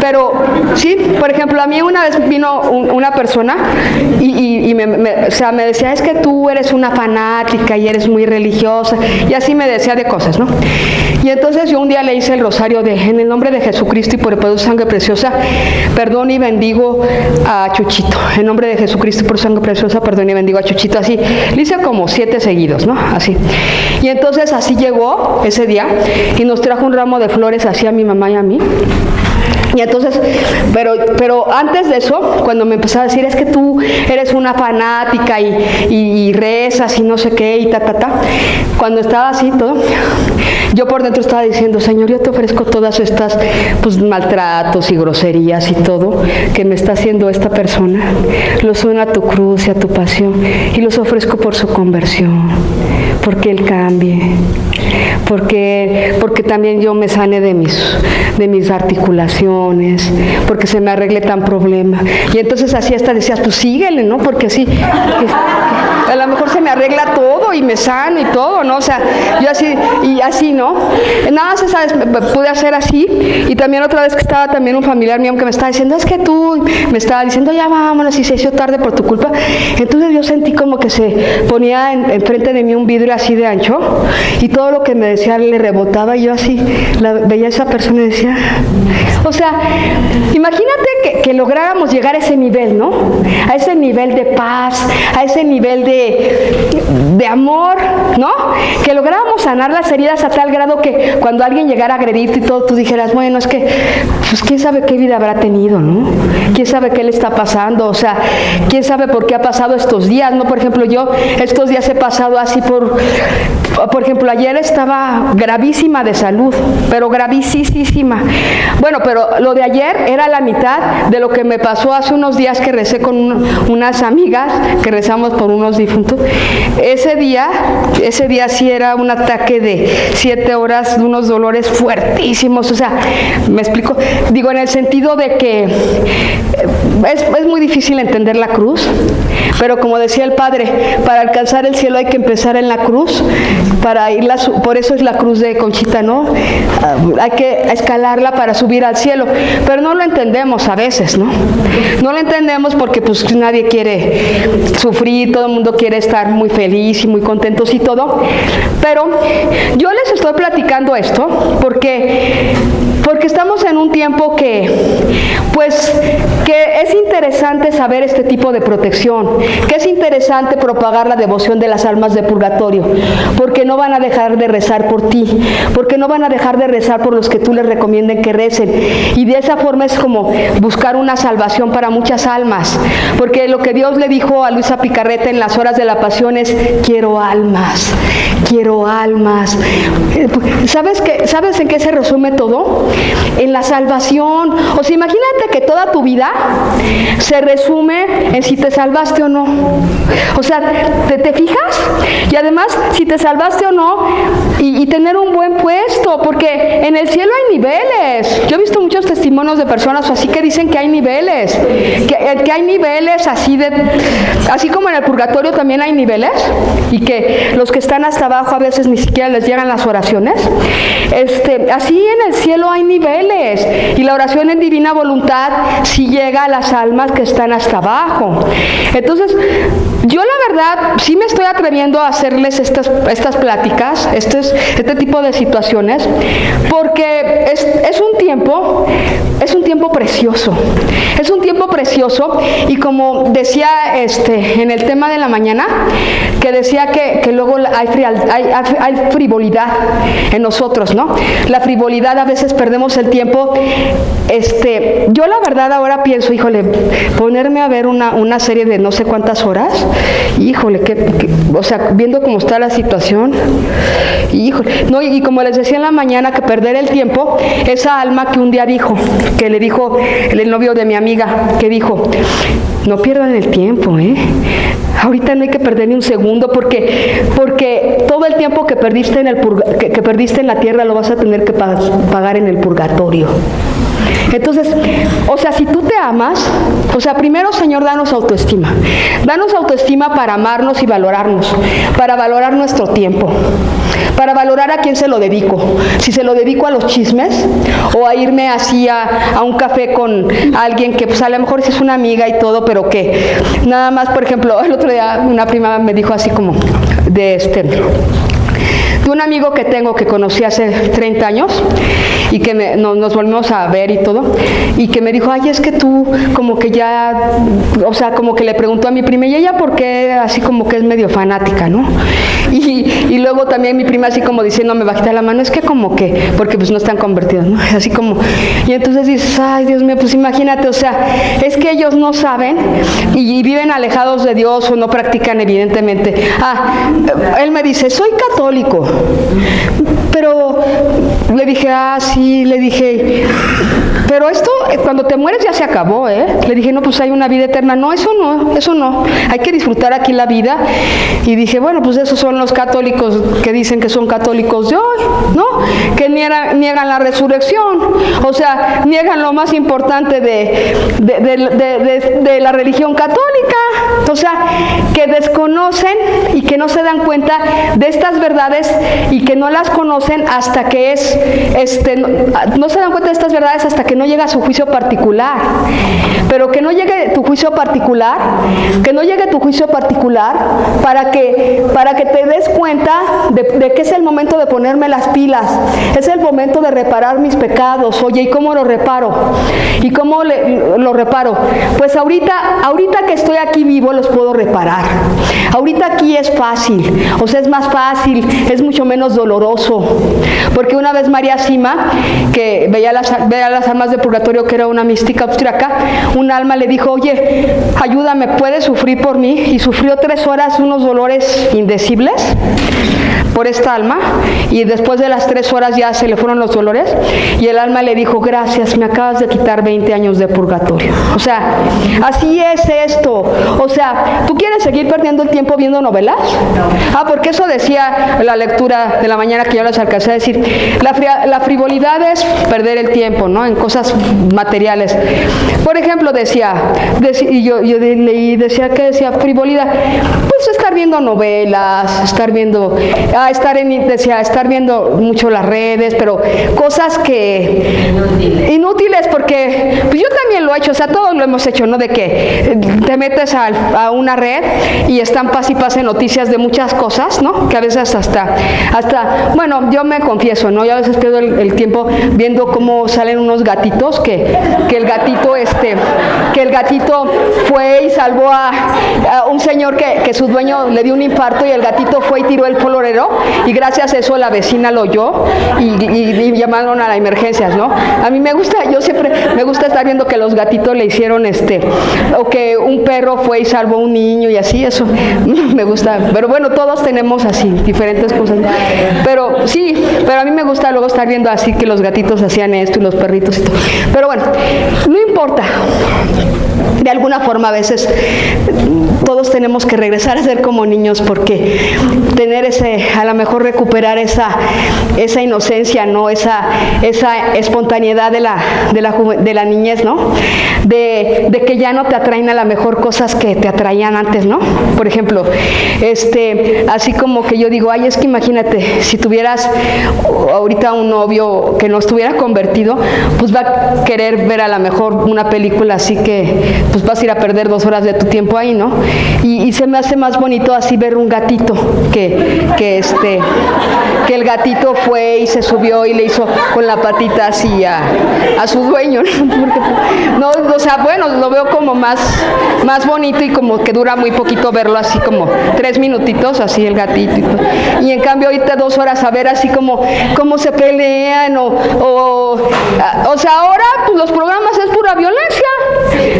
pero sí, por ejemplo, a mí una vez vino una persona y me decía, es que tú eres una fanática y eres muy religiosa, y así me decía de cosas, ¿no? Y entonces yo un día le hice el rosario en el nombre de Jesucristo y por el poder de su sangre preciosa, perdón y bendigo a Chuchito. En nombre de Jesucristo por su sangre preciosa, perdón y bendigo a Chuchito. Así, le hice como 7 seguidos, ¿no? Así. Y entonces así llegó ese día y nos trajo un ramo de flores así a mi mamá y a mí. Y entonces, pero antes de eso, cuando me empezó a decir, es que tú eres una fanática y rezas y no sé qué y cuando estaba así todo, yo por dentro estaba diciendo, Señor, yo te ofrezco todas estas maltratos y groserías y todo que me está haciendo esta persona, los uno a tu cruz y a tu pasión y los ofrezco por su conversión, porque Él cambie, porque también yo me sane de mis articulaciones, porque se me arregle tan problema. Y entonces así hasta decías, pues síguele, ¿no? Porque así, a lo mejor se me arregla todo y me sano y todo, ¿no? O sea, yo así, y así, ¿no? Nada más esa vez pude hacer así. Y también otra vez que estaba también un familiar mío que me estaba diciendo, es que tú, me estaba diciendo, ya vámonos, y se hizo tarde por tu culpa. Entonces yo sentí como que se ponía enfrente de mí un vidrio así de ancho, y todo lo que me decía le rebotaba, y yo así veía a esa persona y decía, o sea, imagínate que lográramos llegar a ese nivel, ¿no? A ese nivel de paz, a ese nivel de amor, ¿no? Que lográramos sanar las heridas a tal grado que cuando alguien llegara a agredirte y todo, tú dijeras, bueno, es que, pues quién sabe qué vida habrá tenido, ¿no? Quién sabe qué le está pasando, o sea, quién sabe por qué ha pasado estos días, ¿no? Por ejemplo, yo estos días he pasado así por ejemplo, ayer estaba gravísima de salud, pero gravísima. Bueno, pero lo de ayer era la mitad de lo que me pasó hace unos días que recé con unas amigas, que rezamos por unos difuntos. Ese día sí era un ataque de 7 horas, de unos dolores fuertísimos, o sea, ¿me explico? Digo, en el sentido de que es muy difícil entender la cruz, pero como decía el Padre, para alcanzar el cielo hay que empezar en la cruz, por eso es la cruz de Conchita, ¿no? Hay que escalarla para subir al cielo, pero no lo entendemos a veces, ¿no? No lo entendemos porque pues nadie quiere sufrir, todo el mundo quiere estar muy feliz y muy contentos y todo, pero yo les estoy platicando esto porque estamos en un tiempo que es interesante saber este tipo de protección, que es interesante propagar la devoción de las almas de purgatorio, porque no van a dejar de rezar por ti, porque no van a dejar de rezar por los que tú les recomienden que recen, y de esa forma es como buscar una salvación para muchas almas, porque lo que Dios le dijo a Luisa Picarreta en las horas de la pasión es, quiero almas. ¿Sabes en qué se resume todo? En la salvación. O sea, imagínate que toda tu vida se resume en si te salvaste o no. O sea, ¿te fijas? Y además, si te salvaste o no, y tener un buen puesto, porque en el cielo hay niveles. Yo he visto muchos testimonios de personas así que dicen que hay niveles, que hay niveles así como en el purgatorio también hay niveles, y que los que están hasta abajo a veces ni siquiera les llegan las oraciones. Así en el cielo hay niveles, y la oración en divina voluntad sí llega a las almas que están hasta abajo. Entonces, yo la verdad sí me estoy atreviendo a hacerles estas pláticas, este tipo de situaciones, porque es un tiempo precioso. Es un tiempo precioso, y como decía en el tema de la mañana, que decía que luego hay frivolidad en nosotros, ¿no? La frivolidad, a veces perdemos el tiempo. Yo la verdad ahora pienso, híjole, ponerme a ver una serie de no sé cuántas horas, híjole, o sea, viendo cómo está la situación, híjole, no, y como les decía en la mañana, que perder el tiempo, esa alma que un día que le dijo el novio de mi amiga, que dijo, no pierdan el tiempo, ahorita no hay que perder ni un segundo, porque todo el tiempo que perdiste en la tierra lo vas a tener que pagar en el purgatorio. Entonces, o sea, si tú te amas, o sea, primero, Señor, danos autoestima para amarnos y valorarnos, para valorar nuestro tiempo, para valorar a quién se lo dedico, si se lo dedico a los chismes, o a irme así a un café con alguien que pues a lo mejor sí es una amiga y todo, pero que nada más, por ejemplo, el otro día una prima me dijo así como de un amigo que tengo, que conocí hace 30 años, y que nos volvimos a ver y todo, y que me dijo, ay, es que tú como que ya, o sea, como que le preguntó a mi prima, y ella por qué así como que es medio fanática, ¿no? Y luego también mi prima así como diciéndome bajita la mano, es que como que, porque pues no están convertidos, ¿no? Así como, y entonces dices, ay, Dios mío, pues imagínate, o sea, es que ellos no saben y viven alejados de Dios o no practican evidentemente. Él me dice, soy católico, pero le dije, sí, le dije, pero esto cuando te mueres ya se acabó, Le dije, no, pues hay una vida eterna. No, eso no, hay que disfrutar aquí la vida. Y dije, bueno, pues esos son los católicos que dicen que son católicos de hoy. ¿no? Que niegan la resurrección, o sea, niegan lo más importante de la religión católica, o sea, que desconocen y que no se dan cuenta de estas verdades y que no las conocen hasta que no se dan cuenta de estas verdades hasta que no llega su juicio particular. Pero que no llegue tu juicio particular, para que te des cuenta de que es el momento de ponerme las pilas, es el momento de reparar mis pecados. Oye, ¿y cómo lo reparo? ¿Y cómo lo reparo? Pues ahorita que estoy aquí vivo los puedo reparar. Ahorita aquí es fácil, o sea, es más fácil, es mucho menos doloroso. Porque una vez María Sima, que veía las almas de purgatorio, que era una mística austriaca, un alma le dijo, oye, ayúdame, ¿puedes sufrir por mí? Y sufrió 3 horas unos dolores indecibles por esta alma, y después de las 3 horas ya se le fueron los dolores, y el alma le dijo, gracias, me acabas de quitar 20 años de purgatorio. O sea, así es esto. O sea, ¿tú quieres seguir perdiendo el tiempo viendo novelas? No. Porque eso decía la lectura de la mañana que yo les alcancé a decir, la frivolidad es perder el tiempo, ¿no? En cosas materiales. Por ejemplo, y yo leí, decía frivolidad, pues estar viendo novelas, estar viendo mucho las redes, pero cosas que inútiles, porque pues yo también lo he hecho, o sea, todos lo hemos hecho, ¿no? De que te metes a una red y están pas y pase noticias de muchas cosas, ¿no? Que a veces hasta bueno, yo me confieso, ¿no? Yo a veces pierdo el tiempo viendo cómo salen unos gatitos, que el gatito fue y salvó a un señor que su dueño le dio un infarto, y el gatito fue y tiró el florero, y gracias a eso la vecina lo oyó y llamaron a las emergencias, ¿no? A mí yo siempre me gusta estar viendo que los gatitos le hicieron o que un perro fue y salvó a un niño y así, eso me gusta. Pero bueno, todos tenemos así diferentes cosas, pero a mí me gusta luego estar viendo así que los gatitos hacían esto y los perritos y todo. Pero bueno, no importa. De alguna forma a veces todos tenemos que regresar a ser como niños, porque tener a lo mejor recuperar esa inocencia, ¿no? Esa espontaneidad de la niñez, ¿no? De que ya no te atraen a lo mejor cosas que te atraían antes, ¿no? Por ejemplo, así como que yo digo, ay, es que imagínate, si tuvieras ahorita un novio que no estuviera convertido, pues va a querer ver a lo mejor una película así que pues vas a ir a perder 2 horas de tu tiempo ahí, ¿no? Y se me hace más bonito así ver un gatito que el gatito fue y se subió y le hizo con la patita así a su dueño, ¿no? O sea, bueno, lo veo como más bonito, y como que dura muy poquito verlo así como 3 minutitos así el gatito, y en cambio ahorita 2 horas a ver así como se pelean o sea, ahora pues los programas es pura violencia,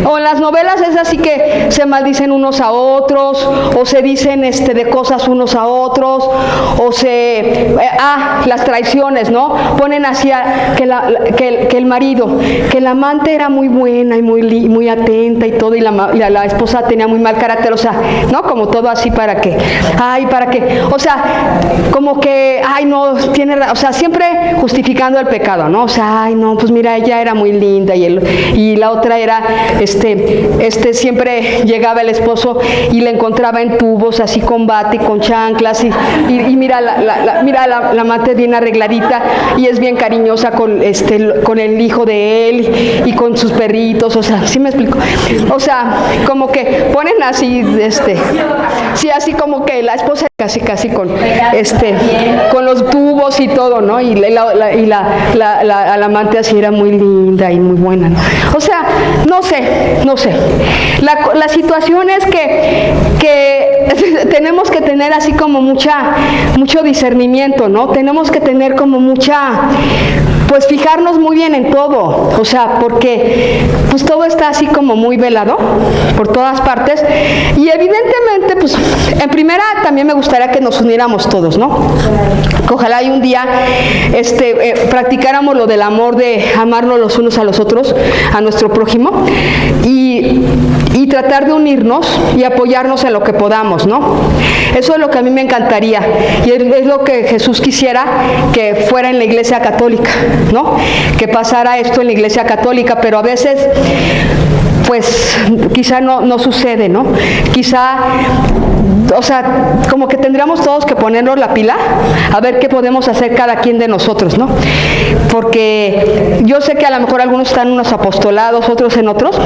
o en las novelas es así que se maldicen unos a otros, o se dicen de cosas unos a otros, o las traiciones, ¿no? Ponen así que el marido, que el amante era muy buena y muy atenta y todo, y la esposa tenía muy mal carácter, o sea, ¿no? Como todo así para que, o sea, como que, no, o sea, siempre justificando el pecado, ¿no? O sea, no, pues mira, ella era muy linda, y la otra era, siempre llegaba el esposo y la encontraba en tubos, así con bate y con chanclas, y mira la amante bien arregladita, y es bien cariñosa con el hijo de él y con sus perritos, o sea, ¿sí me explico? O sea, como que ponen así, sí, así como que la esposa casi con los tubos y todo, ¿no? Y la amante así era muy linda y muy buena, ¿no? O sea, no sé. La situación es que tenemos que tener así como mucho discernimiento, ¿no? Tenemos que tener como pues fijarnos muy bien en todo, o sea, porque pues todo está así como muy velado por todas partes, y evidentemente pues en primera también me gustaría que nos uniéramos todos, ¿no? Ojalá y un día practicáramos lo del amor, de amarnos los unos a los otros, a nuestro prójimo, y y tratar de unirnos y apoyarnos en lo que podamos, ¿no? Eso es lo que a mí me encantaría y es lo que Jesús quisiera que fuera en la Iglesia Católica, ¿no? Que pasara esto en la Iglesia Católica, pero a veces pues quizá no sucede, ¿no? Quizá, o sea, como que tendríamos todos que ponernos la pila a ver qué podemos hacer cada quien de nosotros, ¿no? Porque yo sé que a lo mejor algunos están en unos apostolados, otros en otros,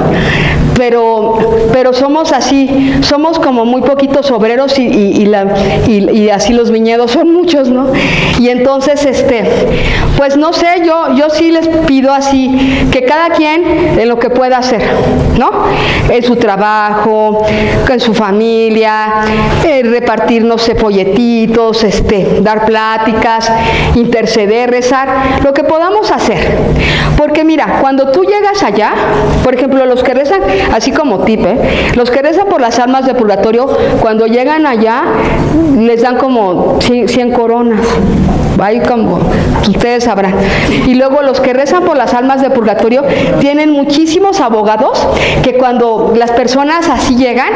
pero somos así, somos como muy poquitos obreros y así los viñedos son muchos, ¿no? Y entonces, pues no sé, yo sí les pido así, que cada quien en lo que pueda hacer, ¿no? En su trabajo, en su familia, repartir, no sé, folletitos, dar pláticas, interceder, rezar, lo que podamos hacer. Porque mira, cuando tú llegas allá, por ejemplo, los que rezan, así como tip, los que rezan por las almas de purgatorio, cuando llegan allá, les dan como 100 coronas. Ahí como ustedes sabrán. Y luego los que rezan por las almas de purgatorio tienen muchísimos abogados que cuando las personas así llegan,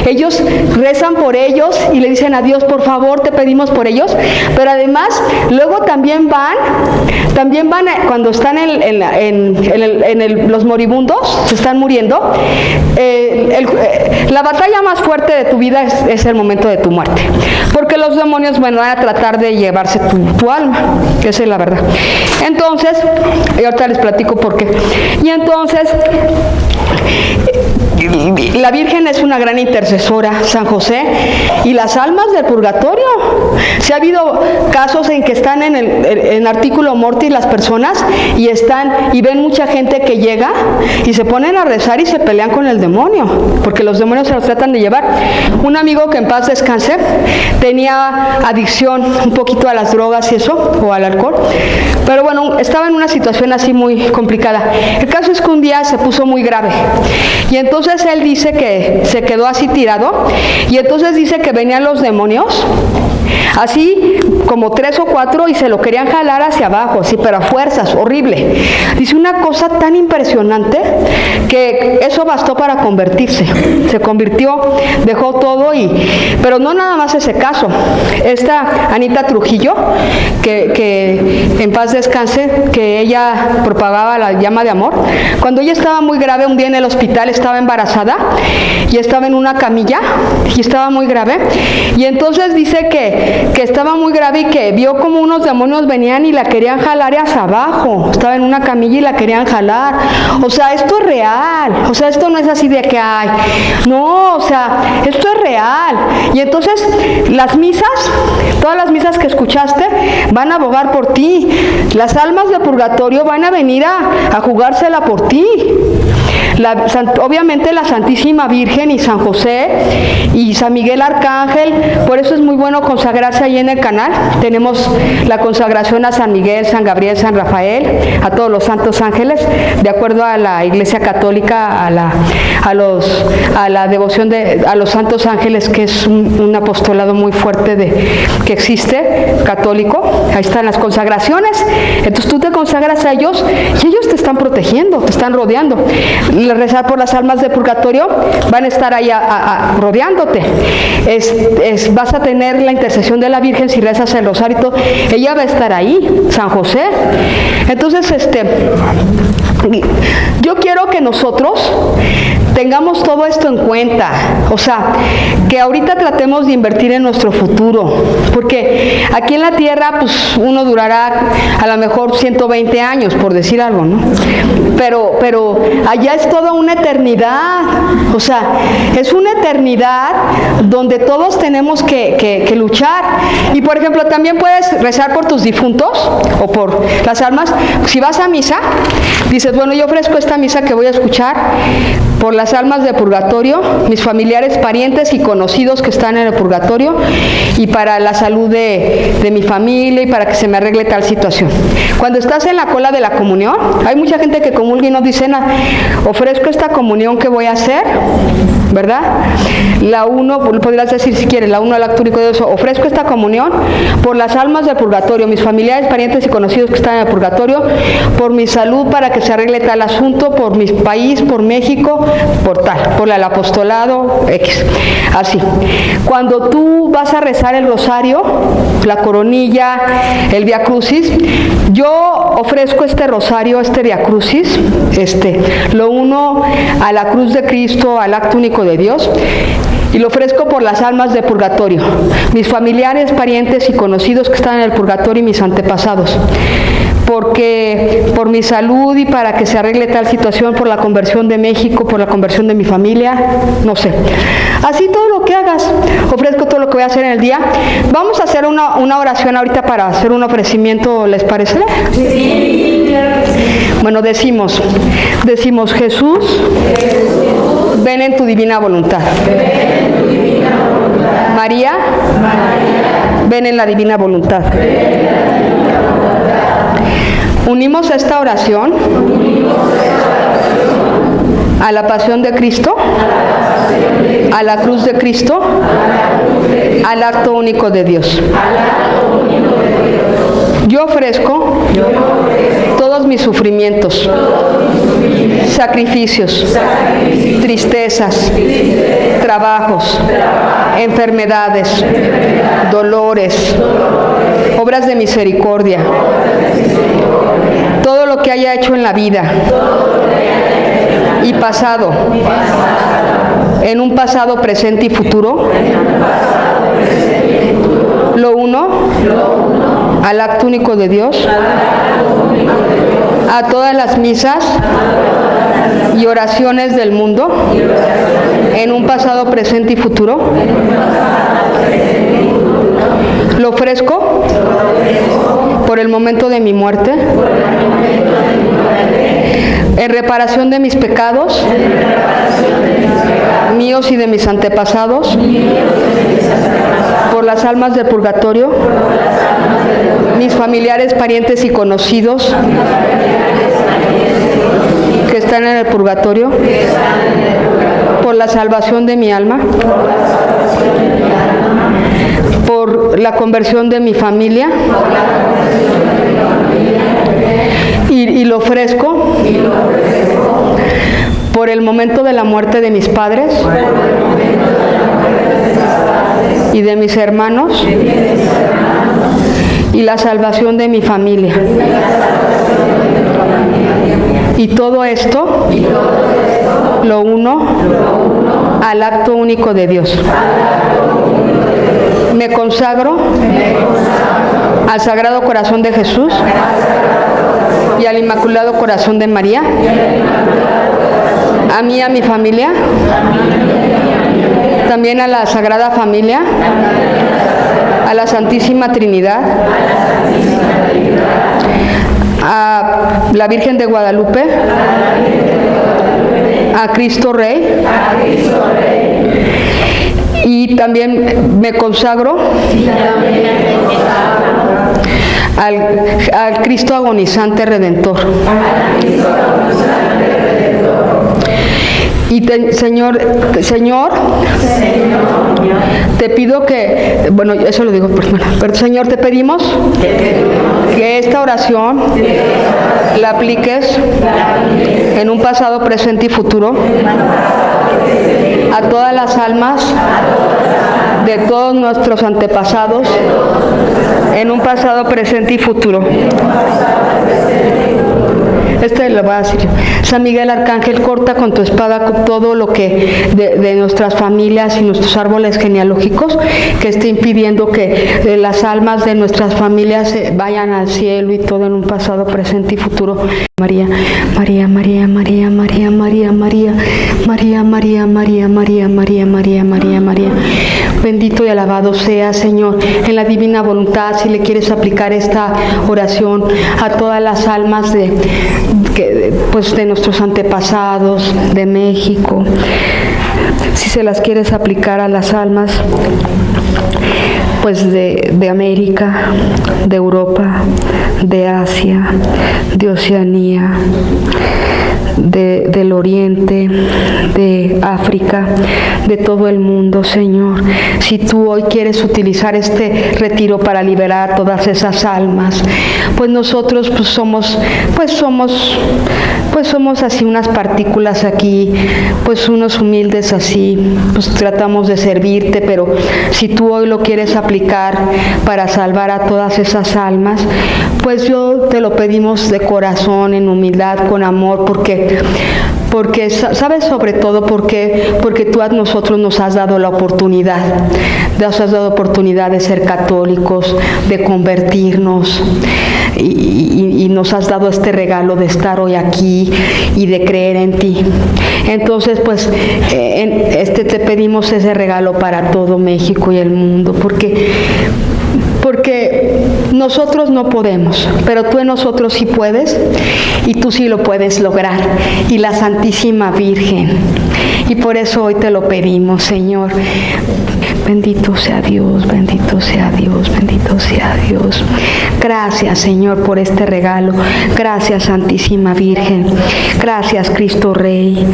ellos rezan por ellos y le dicen a Dios, por favor, te pedimos por ellos. Pero además, luego también van cuando están los moribundos, se están muriendo. La batalla más fuerte de tu vida es el momento de tu muerte. Porque los demonios van a tratar de llevarse tu alma, esa es la verdad. Entonces, y ahorita les platico por qué. Y entonces, la Virgen es una gran intercesora, San José, y las almas del purgatorio. Si ha habido casos en que están en artículo mortis las personas y ven mucha gente que llega y se ponen a rezar y se pelean con el demonio, porque los demonios se los tratan de llevar. Un amigo que en paz descanse tenía adicción un poquito a las drogas y eso, o al alcohol, pero bueno, estaba en una situación así muy complicada. El caso es que un día se puso muy grave y entonces él dice que se quedó así tirado y entonces dice que venían los demonios así como 3 o 4 y se lo querían jalar hacia abajo, así, pero a fuerzas, horrible. Dice una cosa tan impresionante que eso bastó para convertirse. Se convirtió, dejó todo pero no nada más ese caso. Esta Anita Trujillo, que en paz descanse, que ella propagaba la llama de amor, cuando ella estaba muy grave, un día en el hospital estaba embarazada y estaba en una camilla y estaba muy grave y entonces dice que estaba muy grave y que vio como unos demonios venían y la querían jalar hacia abajo. Estaba en una camilla y la querían jalar. O sea, esto es real. O sea, esto no es así de que hay. No, o sea, esto es real. Y entonces las misas, todas las misas que escuchaste, van a abogar por ti. Las almas de purgatorio van a venir a jugársela por ti. Obviamente la Santísima Virgen y San José y San Miguel Arcángel, por eso es muy bueno consagrarse ahí en el canal. Tenemos la consagración a San Miguel, San Gabriel, San Rafael, a todos los santos ángeles, de acuerdo a la Iglesia Católica, a la devoción a los santos ángeles, que es un apostolado muy fuerte que existe, católico. Ahí están las consagraciones. Entonces tú te consagras a ellos y ellos te están protegiendo, te están rodeando. Rezar por las almas de purgatorio, van a estar ahí rodeándote. Vas a tener la intercesión de la Virgen si rezas el rosario y todo. Ella va a estar ahí, San José. Entonces, yo quiero que nosotros tengamos todo esto en cuenta, o sea, que ahorita tratemos de invertir en nuestro futuro, porque aquí en la tierra, pues uno durará a lo mejor 120 años, por decir algo, ¿no? Pero allá es toda una eternidad, o sea, es una eternidad donde todos tenemos que luchar. Y por ejemplo, también puedes rezar por tus difuntos o por las almas. Si vas a misa, dices, bueno, yo ofrezco esta misa que voy a escuchar por las almas de purgatorio, mis familiares, parientes y conocidos que están en el purgatorio, y para la salud de mi familia y para que se me arregle tal situación. Cuando estás en la cola de la comunión, hay mucha gente que comulga y no dice nada. Ofrezco esta comunión que voy a hacer, ¿verdad? La uno, podrías decir si quieres, la uno al acto único de Dios, ofrezco esta comunión por las almas del purgatorio, mis familiares, parientes y conocidos que están en el purgatorio, por mi salud para que se arregle tal asunto, por mi país, por México, por el apostolado, X. Así. Cuando tú vas a rezar el rosario, la coronilla, el Vía Crucis, yo ofrezco este rosario, este Vía Crucis, lo uno a la cruz de Cristo, al acto único de Dios, y lo ofrezco por las almas de purgatorio, mis familiares, parientes y conocidos que están en el purgatorio y mis antepasados, porque por mi salud y para que se arregle tal situación, por la conversión de México, por la conversión de mi familia, no sé. Así todo lo que hagas, ofrezco todo lo que voy a hacer en el día. Vamos a hacer una oración ahorita para hacer un ofrecimiento, ¿les parece? Sí. Bueno, decimos, Jesús, ven en tu divina voluntad. María, ven en la divina voluntad. Unimos esta oración a la pasión de Cristo, a la cruz de Cristo, al acto único de Dios. Yo ofrezco todos mis sufrimientos, sacrificios, tristezas, trabajos, enfermedades, dolores, obras de misericordia, todo lo que haya hecho en la vida y pasado, en un pasado, presente y futuro, lo uno al acto único de Dios, a todas las misas y oraciones del mundo, en un pasado, presente y futuro. Lo ofrezco por el momento de mi muerte, en reparación de mis pecados, míos y de mis antepasados, por las almas del purgatorio, mis familiares, parientes y conocidos que están en el purgatorio, por la salvación de mi alma, por la conversión de mi familia, y lo ofrezco por el momento de la muerte de mis padres y de mis hermanos y la salvación de mi familia. Y todo esto lo uno al acto único de Dios. Me consagro al Sagrado Corazón de Jesús y al Inmaculado Corazón de María, a mí y a mi familia, también a la Sagrada Familia, a la Santísima Trinidad, a la Virgen de Guadalupe, a Cristo Rey, y también me consagro al Cristo agonizante Redentor. Y Señor, te pido que, bueno, eso lo digo, pero Señor, te pedimos que esta oración la apliques en un pasado, presente y futuro a todas las almas de todos nuestros antepasados, en un pasado, presente y futuro. Lo voy a decir yo. San Miguel Arcángel, corta con tu espada con todo lo que de nuestras familias y nuestros árboles genealógicos que esté impidiendo que las almas de nuestras familias vayan al cielo, y todo en un pasado, presente y futuro. María, María, María, María, María, María, María, María, María, María, María, María, María, María, María. Bendito y alabado sea, Señor, en la divina voluntad, si le quieres aplicar esta oración a todas las almas de nuestros antepasados, de México, si se las quieres aplicar a las almas pues de América, de Europa, de Asia, de Oceanía, del Oriente, de África, de todo el mundo, Señor. Si tú hoy quieres utilizar este retiro para liberar a todas esas almas, pues nosotros somos así unas partículas aquí, pues unos humildes así, pues tratamos de servirte, pero si tú hoy lo quieres aplicar para salvar a todas esas almas, pues yo te lo pedimos de corazón, en humildad, con amor, porque sabes, sobre todo porque tú a nosotros nos has dado la oportunidad, de ser católicos, de convertirnos, y nos has dado este regalo de estar hoy aquí y de creer en ti. Entonces, pues, te pedimos ese regalo para todo México y el mundo, porque nosotros no podemos, pero tú en nosotros sí puedes, y tú sí lo puedes lograr, y la Santísima Virgen. Y por eso hoy te lo pedimos, Señor. Bendito sea Dios, bendito sea Dios, bendito sea Dios. Gracias, Señor, por este regalo. Gracias, Santísima Virgen. Gracias, Cristo Rey.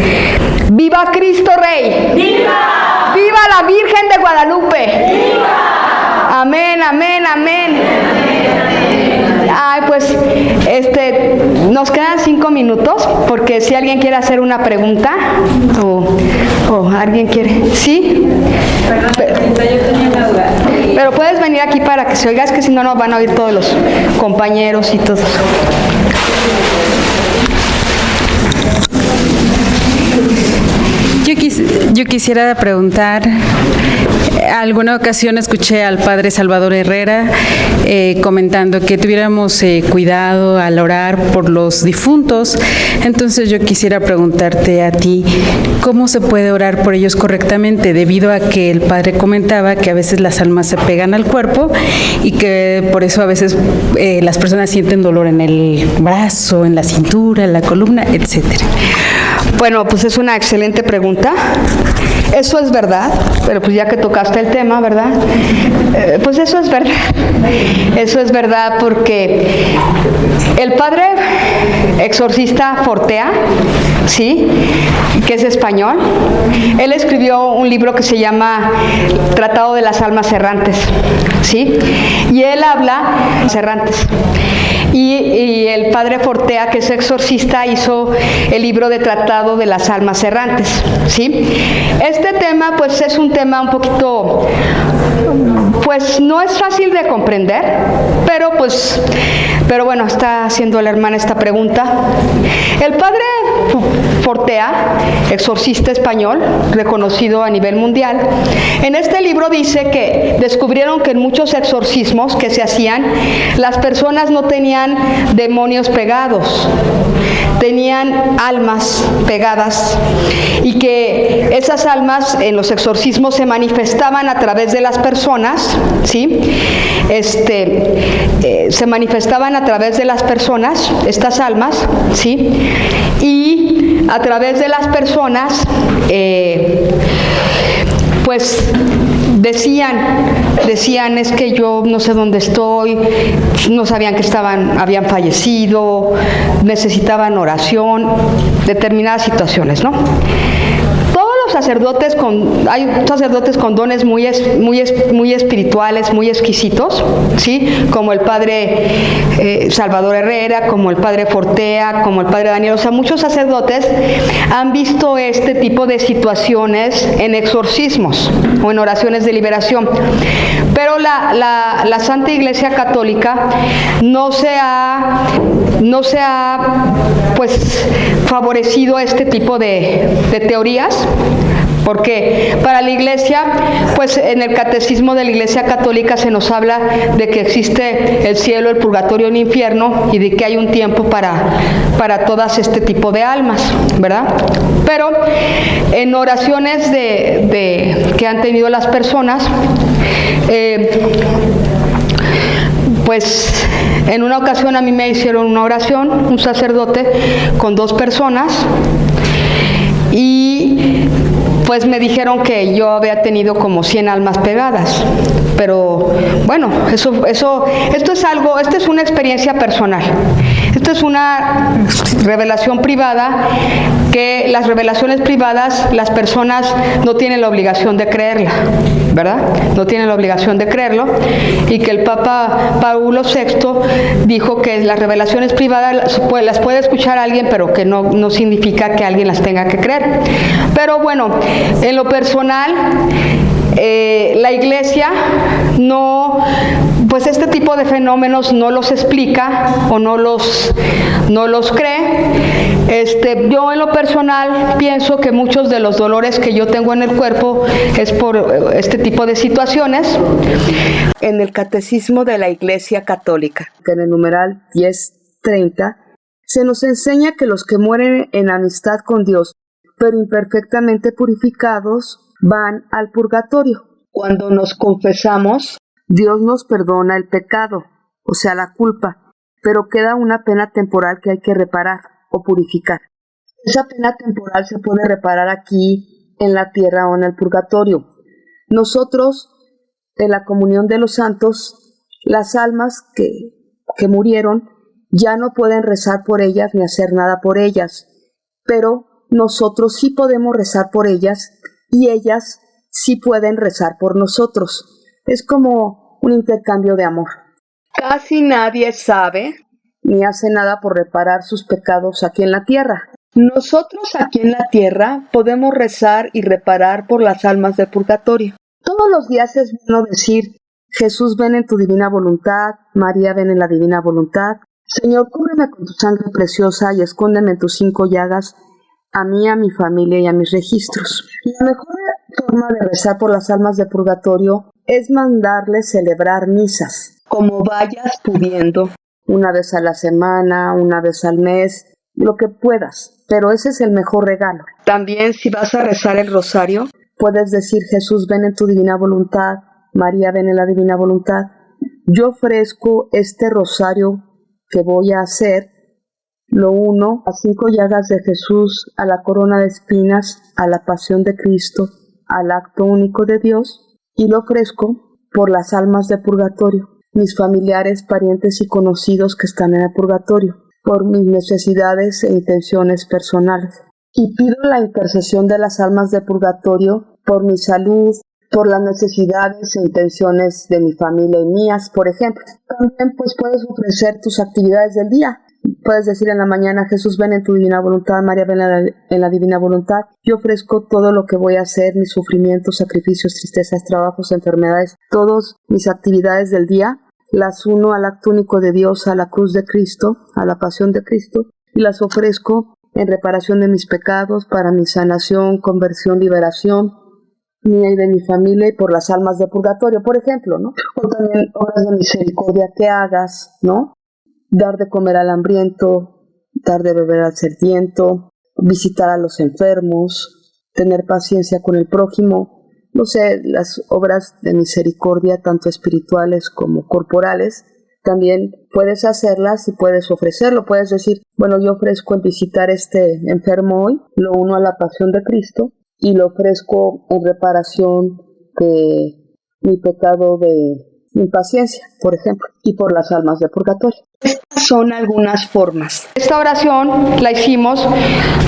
¡Viva Cristo Rey! ¡Viva! ¡Viva la Virgen de Guadalupe! ¡Viva! Amén, amén, amén. Ay, pues, nos quedan 5 minutos, porque si alguien quiere hacer una pregunta, o alguien quiere, ¿sí? Perdón, yo tenía una duda. Pero puedes venir aquí para que se oiga, es que si no nos van a oír todos los compañeros y todos. Yo quisiera preguntar, alguna ocasión escuché al padre Salvador Herrera comentando que tuviéramos cuidado al orar por los difuntos. Entonces yo quisiera preguntarte a ti, ¿cómo se puede orar por ellos correctamente? Debido a que el padre comentaba que a veces las almas se pegan al cuerpo y que por eso a veces las personas sienten dolor en el brazo, en la cintura, en la columna, etcétera. Bueno, pues es una excelente pregunta. Eso es verdad, pero pues ya que tocaste el tema, ¿verdad? Pues eso es verdad. Eso es verdad, porque el padre exorcista Fortea, ¿sí?, que es español, él escribió un libro que se llama Tratado de las Almas Errantes, ¿sí? Y él habla errantes. Y el padre Fortea, que es exorcista, hizo el libro de Tratado de las Almas Errantes, ¿sí? Este tema, pues, es un tema un poquito, pues, no es fácil de comprender, pero bueno, está haciendo la hermana esta pregunta. El padre Fortea, exorcista español, reconocido a nivel mundial, en este libro dice que descubrieron que en muchos exorcismos que se hacían, las personas no tenían demonios pegados, tenían almas pegadas, y que esas almas en los exorcismos se manifestaban a través de las personas, ¿sí? Se manifestaban a través de las personas, estas almas, ¿sí? Y a través de las personas, pues decían, es que yo no sé dónde estoy, no sabían que habían fallecido, necesitaban oración, determinadas situaciones, ¿no? Hay sacerdotes con dones muy espirituales, muy exquisitos, ¿sí? Como el padre Salvador Herrera, como el padre Fortea, como el padre Daniel. O sea, muchos sacerdotes han visto este tipo de situaciones en exorcismos o en oraciones de liberación. Pero la Santa Iglesia Católica no se ha pues favorecido este tipo de teorías, porque para la Iglesia, pues en el catecismo de la Iglesia Católica se nos habla de que existe el cielo, el purgatorio, el infierno, y de que hay un tiempo para todas este tipo de almas, ¿verdad? Pero en oraciones que han tenido las personas, pues en una ocasión a mí me hicieron una oración, un sacerdote con 2 personas, y pues me dijeron que yo había tenido como 100 almas pegadas. Pero bueno, esto es una experiencia personal. Esta es una revelación privada que las revelaciones privadas las personas no tienen la obligación de creerla, ¿verdad? No tienen la obligación de creerlo, y que el Papa Paulo VI dijo que las revelaciones privadas las puede escuchar alguien, pero que no significa que alguien las tenga que creer. Pero bueno, en lo personal, la Iglesia pues este tipo de fenómenos no los explica o no los cree. Yo en lo personal pienso que muchos de los dolores que yo tengo en el cuerpo es por este tipo de situaciones. En el Catecismo de la Iglesia Católica, en el numeral 1030, se nos enseña que los que mueren en amistad con Dios, pero imperfectamente purificados, van al purgatorio. Cuando nos confesamos, Dios nos perdona el pecado, o sea, la culpa, pero queda una pena temporal que hay que reparar o purificar. Esa pena temporal se puede reparar aquí en la tierra o en el purgatorio. Nosotros, en la comunión de los santos, las almas que murieron ya no pueden rezar por ellas ni hacer nada por ellas, pero nosotros sí podemos rezar por ellas y ellas sí pueden rezar por nosotros. Es como un intercambio de amor. Casi nadie sabe ni hace nada por reparar sus pecados aquí en la tierra. Nosotros aquí en la tierra podemos rezar y reparar por las almas del purgatorio. Todos los días es bueno decir: Jesús, ven en tu divina voluntad, María, ven en la divina voluntad. Señor, cúbreme con tu sangre preciosa y escóndeme en tus 5 llagas, a mí, a mi familia y a mis registros. La mejor forma de rezar por las almas de purgatorio es mandarles celebrar misas, como vayas pudiendo, una vez a la semana, una vez al mes, lo que puedas, pero ese es el mejor regalo. También, si vas a rezar el rosario, puedes decir: Jesús, ven en tu divina voluntad, María, ven en la divina voluntad. Yo ofrezco este rosario que voy a hacer, lo uno a 5 llagas de Jesús, a la corona de espinas, a la pasión de Cristo, al acto único de Dios, y lo ofrezco por las almas de purgatorio, mis familiares, parientes y conocidos que están en el purgatorio, por mis necesidades e intenciones personales. Y pido la intercesión de las almas de purgatorio por mi salud, por las necesidades e intenciones de mi familia y mías, por ejemplo. También pues puedes ofrecer tus actividades del día. Puedes decir en la mañana: Jesús, ven en tu divina voluntad, María, ven en la divina voluntad. Yo ofrezco todo lo que voy a hacer, mis sufrimientos, sacrificios, tristezas, trabajos, enfermedades, todas mis actividades del día, las uno al acto único de Dios, a la cruz de Cristo, a la pasión de Cristo, y las ofrezco en reparación de mis pecados, para mi sanación, conversión, liberación, mía y de mi familia, y por las almas de purgatorio, por ejemplo, ¿no? O también obras de misericordia que hagas, ¿no? Dar de comer al hambriento, dar de beber al sediento, visitar a los enfermos, tener paciencia con el prójimo, no sé, las obras de misericordia, tanto espirituales como corporales, también puedes hacerlas y puedes ofrecerlo. Puedes decir: bueno, yo ofrezco el visitar este enfermo hoy, lo uno a la pasión de Cristo, y lo ofrezco en reparación de mi pecado de impaciencia, por ejemplo, y por las almas de purgatorio. Estas son algunas formas. Esta oración la hicimos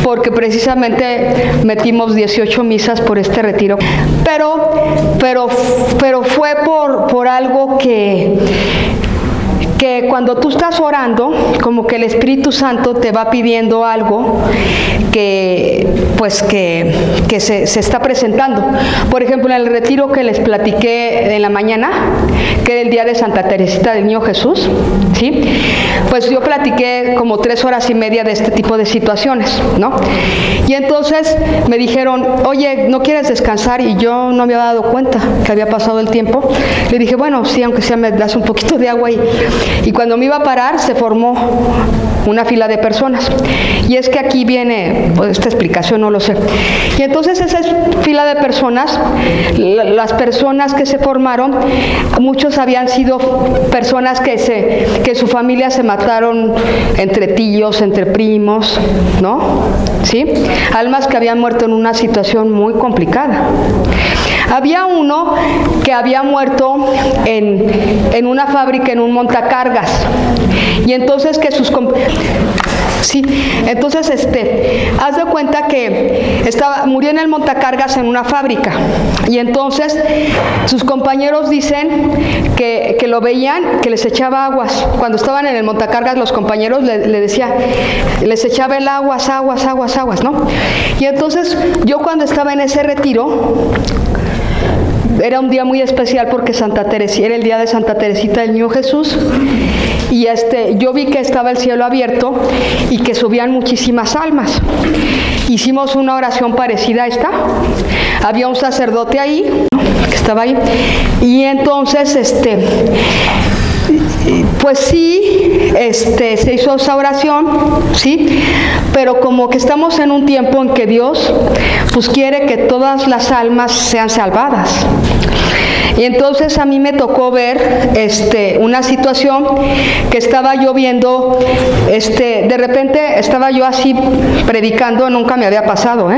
porque precisamente metimos 18 misas por este retiro, pero fue por algo que cuando tú estás orando, como que el Espíritu Santo te va pidiendo algo que se está presentando. Por ejemplo, en el retiro que les platiqué en la mañana, que era el día de Santa Teresita del Niño Jesús, ¿sí? Pues yo platiqué como 3 horas y media de este tipo de situaciones, ¿no? Y entonces me dijeron: oye, ¿no quieres descansar? Y yo no me había dado cuenta que había pasado el tiempo. Le dije: bueno, sí, aunque sea me das un poquito de agua. Y cuando me iba a parar, se formó una fila de personas. Y es que aquí viene, pues, esta explicación, no lo sé. Y entonces esa fila de personas, las personas que se formaron, muchos habían sido personas que su familia se mataron entre tíos, entre primos, ¿no? ¿Sí? Almas que habían muerto en una situación muy complicada. Había uno que había muerto en una fábrica, en un montacargas, Y entonces que sí, entonces haz de cuenta que murió en el montacargas en una fábrica, y entonces sus compañeros dicen que lo veían, que les echaba aguas. Cuando estaban en el montacargas, los compañeros le decía, les echaba el aguas, ¿no? Y entonces yo, cuando estaba en ese retiro, era un día muy especial porque era el día de Santa Teresita del Niño Jesús, y yo vi que estaba el cielo abierto y que subían muchísimas almas. Hicimos una oración parecida a esta. Había un sacerdote ahí, que estaba ahí, y entonces pues sí, se hizo esa oración, sí, pero como que estamos en un tiempo en que Dios pues quiere que todas las almas sean salvadas. Y entonces a mí me tocó ver una situación que estaba yo viendo, de repente estaba yo así predicando, nunca me había pasado,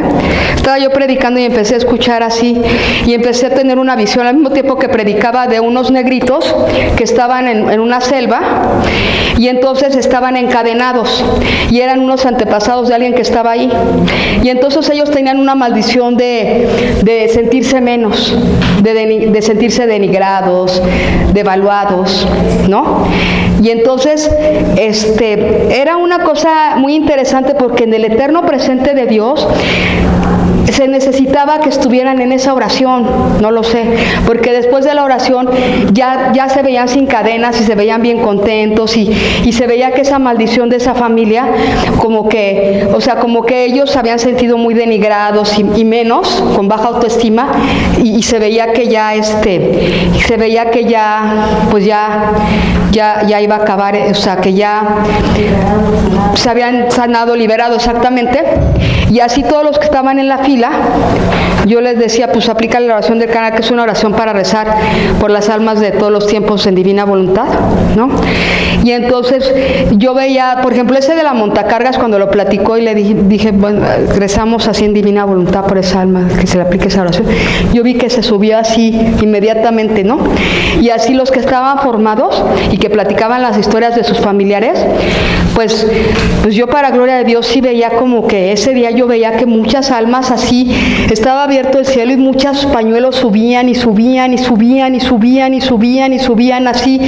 estaba yo predicando y empecé a escuchar así, y empecé a tener una visión al mismo tiempo que predicaba, de unos negritos que estaban en una selva, y entonces estaban encadenados, y eran unos antepasados de alguien que estaba ahí, y entonces ellos tenían una maldición de sentirse menos, de sentirse denigrados, devaluados, ¿no? Y entonces era una cosa muy interesante, porque en el eterno presente de Dios se necesitaba que estuvieran en esa oración, no lo sé, porque después de la oración ya se veían sin cadenas y se veían bien contentos, y se veía que esa maldición de esa familia, como que ellos se habían sentido muy denigrados y menos, con baja autoestima, y se veía que ya pues ya iba a acabar, o sea, que ya se habían sanado, liberado, exactamente. Y así todos los que estaban en la fila, yo les decía, pues aplica la oración del canal, que es una oración para rezar por las almas de todos los tiempos en divina voluntad, ¿no? Y entonces yo veía, por ejemplo, ese de la montacargas, cuando lo platicó y le dije, bueno, rezamos así en divina voluntad por esa alma, que se le aplique esa oración. Yo vi que se subía así inmediatamente, ¿no? Y así los que estaban formados y que platicaban las historias de sus familiares, pues yo, para gloria de Dios, sí veía como que ese día yo veía que muchas almas así, estaba abierto el cielo y muchos pañuelos subían y subían y subían y subían y subían y subían así,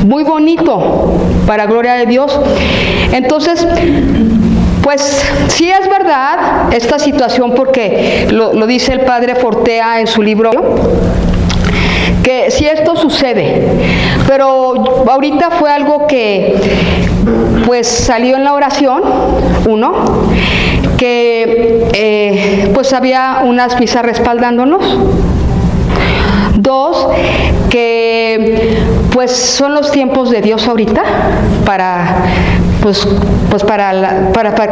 muy bonito, para gloria de Dios. Entonces, pues sí es verdad esta situación, porque lo dice el padre Fortea en su libro, que si esto sucede, pero ahorita fue algo que pues salió en la oración, que pues había unas misas respaldándonos. 2, que pues son los tiempos de Dios ahorita para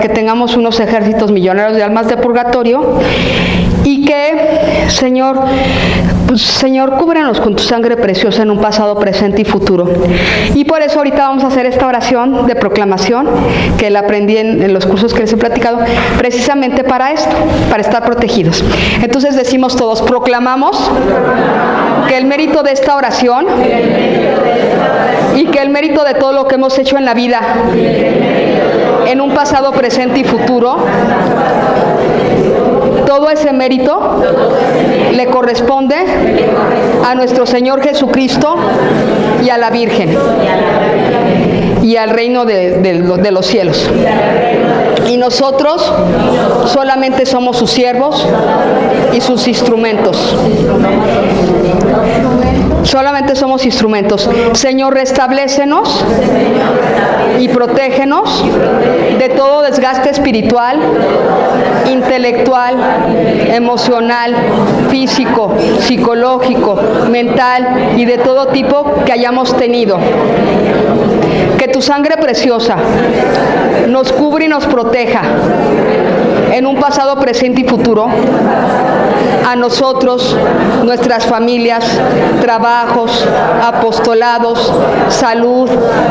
que tengamos unos ejércitos millonarios de almas de purgatorio, y que, Señor, cúbrenos con tu sangre preciosa en un pasado, presente y futuro. Y por eso ahorita vamos a hacer esta oración de proclamación, que la aprendí en los cursos que les he platicado, precisamente para esto, para estar protegidos. Entonces decimos todos, proclamamos que el mérito de esta oración y que el mérito de todo lo que hemos hecho en la vida, en un pasado, presente y futuro, todo ese mérito le corresponde a nuestro Señor Jesucristo y a la Virgen y al reino de los cielos. Y nosotros solamente somos sus siervos y sus instrumentos. Solamente somos instrumentos. Señor, restablécenos y protégenos de todo desgaste espiritual, intelectual, emocional, físico, psicológico, mental y de todo tipo que hayamos tenido. Que tu sangre preciosa nos cubra y nos proteja en un pasado, presente y futuro, a nosotros, nuestras familias, trabajos, apostolados, salud,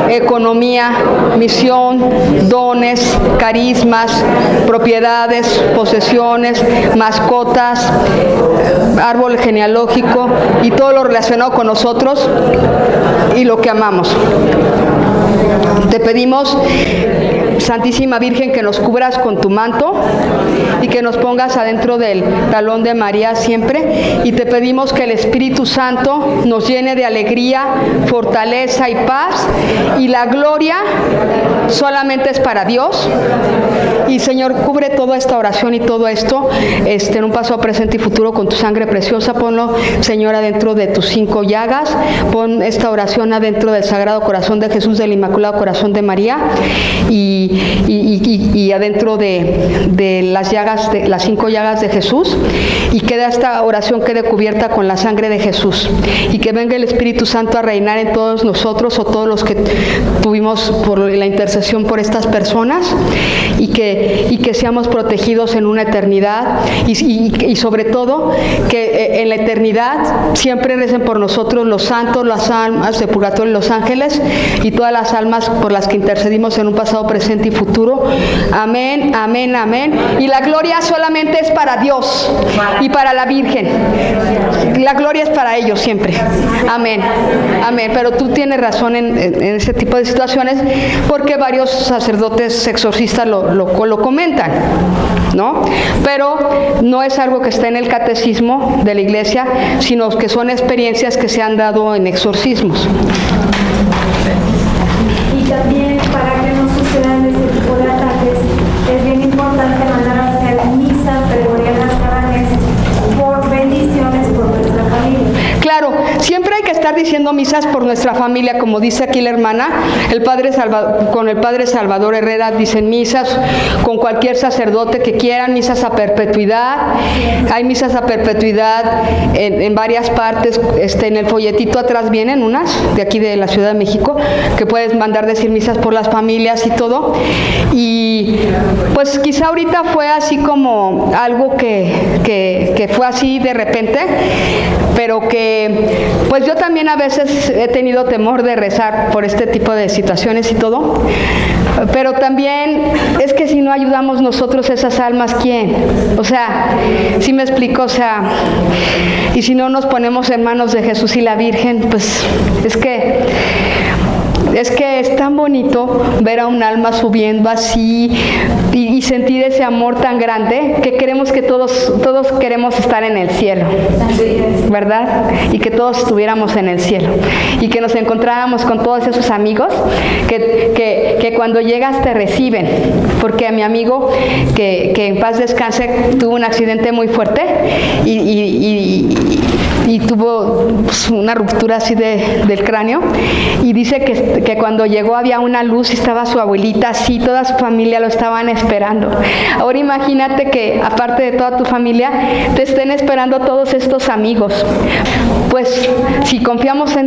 economía, misión, dones, carismas, propiedades, posesiones, mascotas, árbol genealógico y todo lo relacionado con nosotros y lo que amamos. Te pedimos, Santísima Virgen, que nos cubras con tu manto y que nos pongas adentro del talón de María siempre. Y te pedimos que el Espíritu Santo nos llene de alegría, fortaleza y paz. Y la gloria solamente es para Dios. Y Señor, cubre toda esta oración y todo esto en un pasado, presente y futuro con tu sangre preciosa. Ponlo, Señor, adentro de tus 5 llagas. Pon esta oración adentro del Sagrado Corazón de Jesús, del Inmaculado Corazón de María, y adentro de las llagas, de las 5 llagas de Jesús, y que esta oración quede cubierta con la sangre de Jesús, y que venga el Espíritu Santo a reinar en todos nosotros, o todos los que tuvimos por la intercesión por estas personas, y que seamos protegidos en una eternidad, y sobre todo que en la eternidad siempre recen por nosotros los santos, las almas de purgatorio, los ángeles y todas las almas por las que intercedimos en un pasado, presente y futuro. Amén, amén, amén. Y la gloria solamente es para Dios y para la Virgen. La gloria es para ellos siempre. Amén, amén. Pero tú tienes razón en ese tipo de situaciones, porque varios sacerdotes exorcistas lo comentan, ¿no? Pero no es algo que está en el catecismo de la Iglesia, sino que son experiencias que se han dado en exorcismos. Y también, para que no sucedan este tipo de ataques, es bien importante mandar a hacer misas gregorianas cada mes por bendiciones por nuestra familia. Claro, siempre hay que estar diciendo misas por nuestra familia, como dice aquí la hermana. Con el Padre Salvador Herrera dicen misas, con cualquier sacerdote que quieran, misas a perpetuidad. Hay misas a perpetuidad en varias partes. En el folletito atrás vienen unas, de aquí de la Ciudad de México, que puedes mandar decir misas por las familias y todo. Y pues quizá ahorita fue así como algo que fue así de repente, pero que pues yo también a veces he tenido temor de rezar por este tipo de situaciones y todo, pero también es que si no ayudamos nosotros a esas almas, ¿quién? O sea, ¿sí me explico? O sea, y si no nos ponemos en manos de Jesús y la Virgen, pues es que es tan bonito ver a un alma subiendo así y sentir ese amor tan grande, que queremos que todos queremos estar en el cielo, ¿verdad? Y que todos estuviéramos en el cielo y que nos encontráramos con todos esos amigos que cuando llegas te reciben, porque a mi amigo, que en paz descanse, tuvo un accidente muy fuerte y tuvo pues, una ruptura así del cráneo, y dice que cuando llegó había una luz y estaba su abuelita así, toda su familia lo estaban esperando. Ahora imagínate que aparte de toda tu familia te estén esperando todos estos amigos. Pues si confiamos en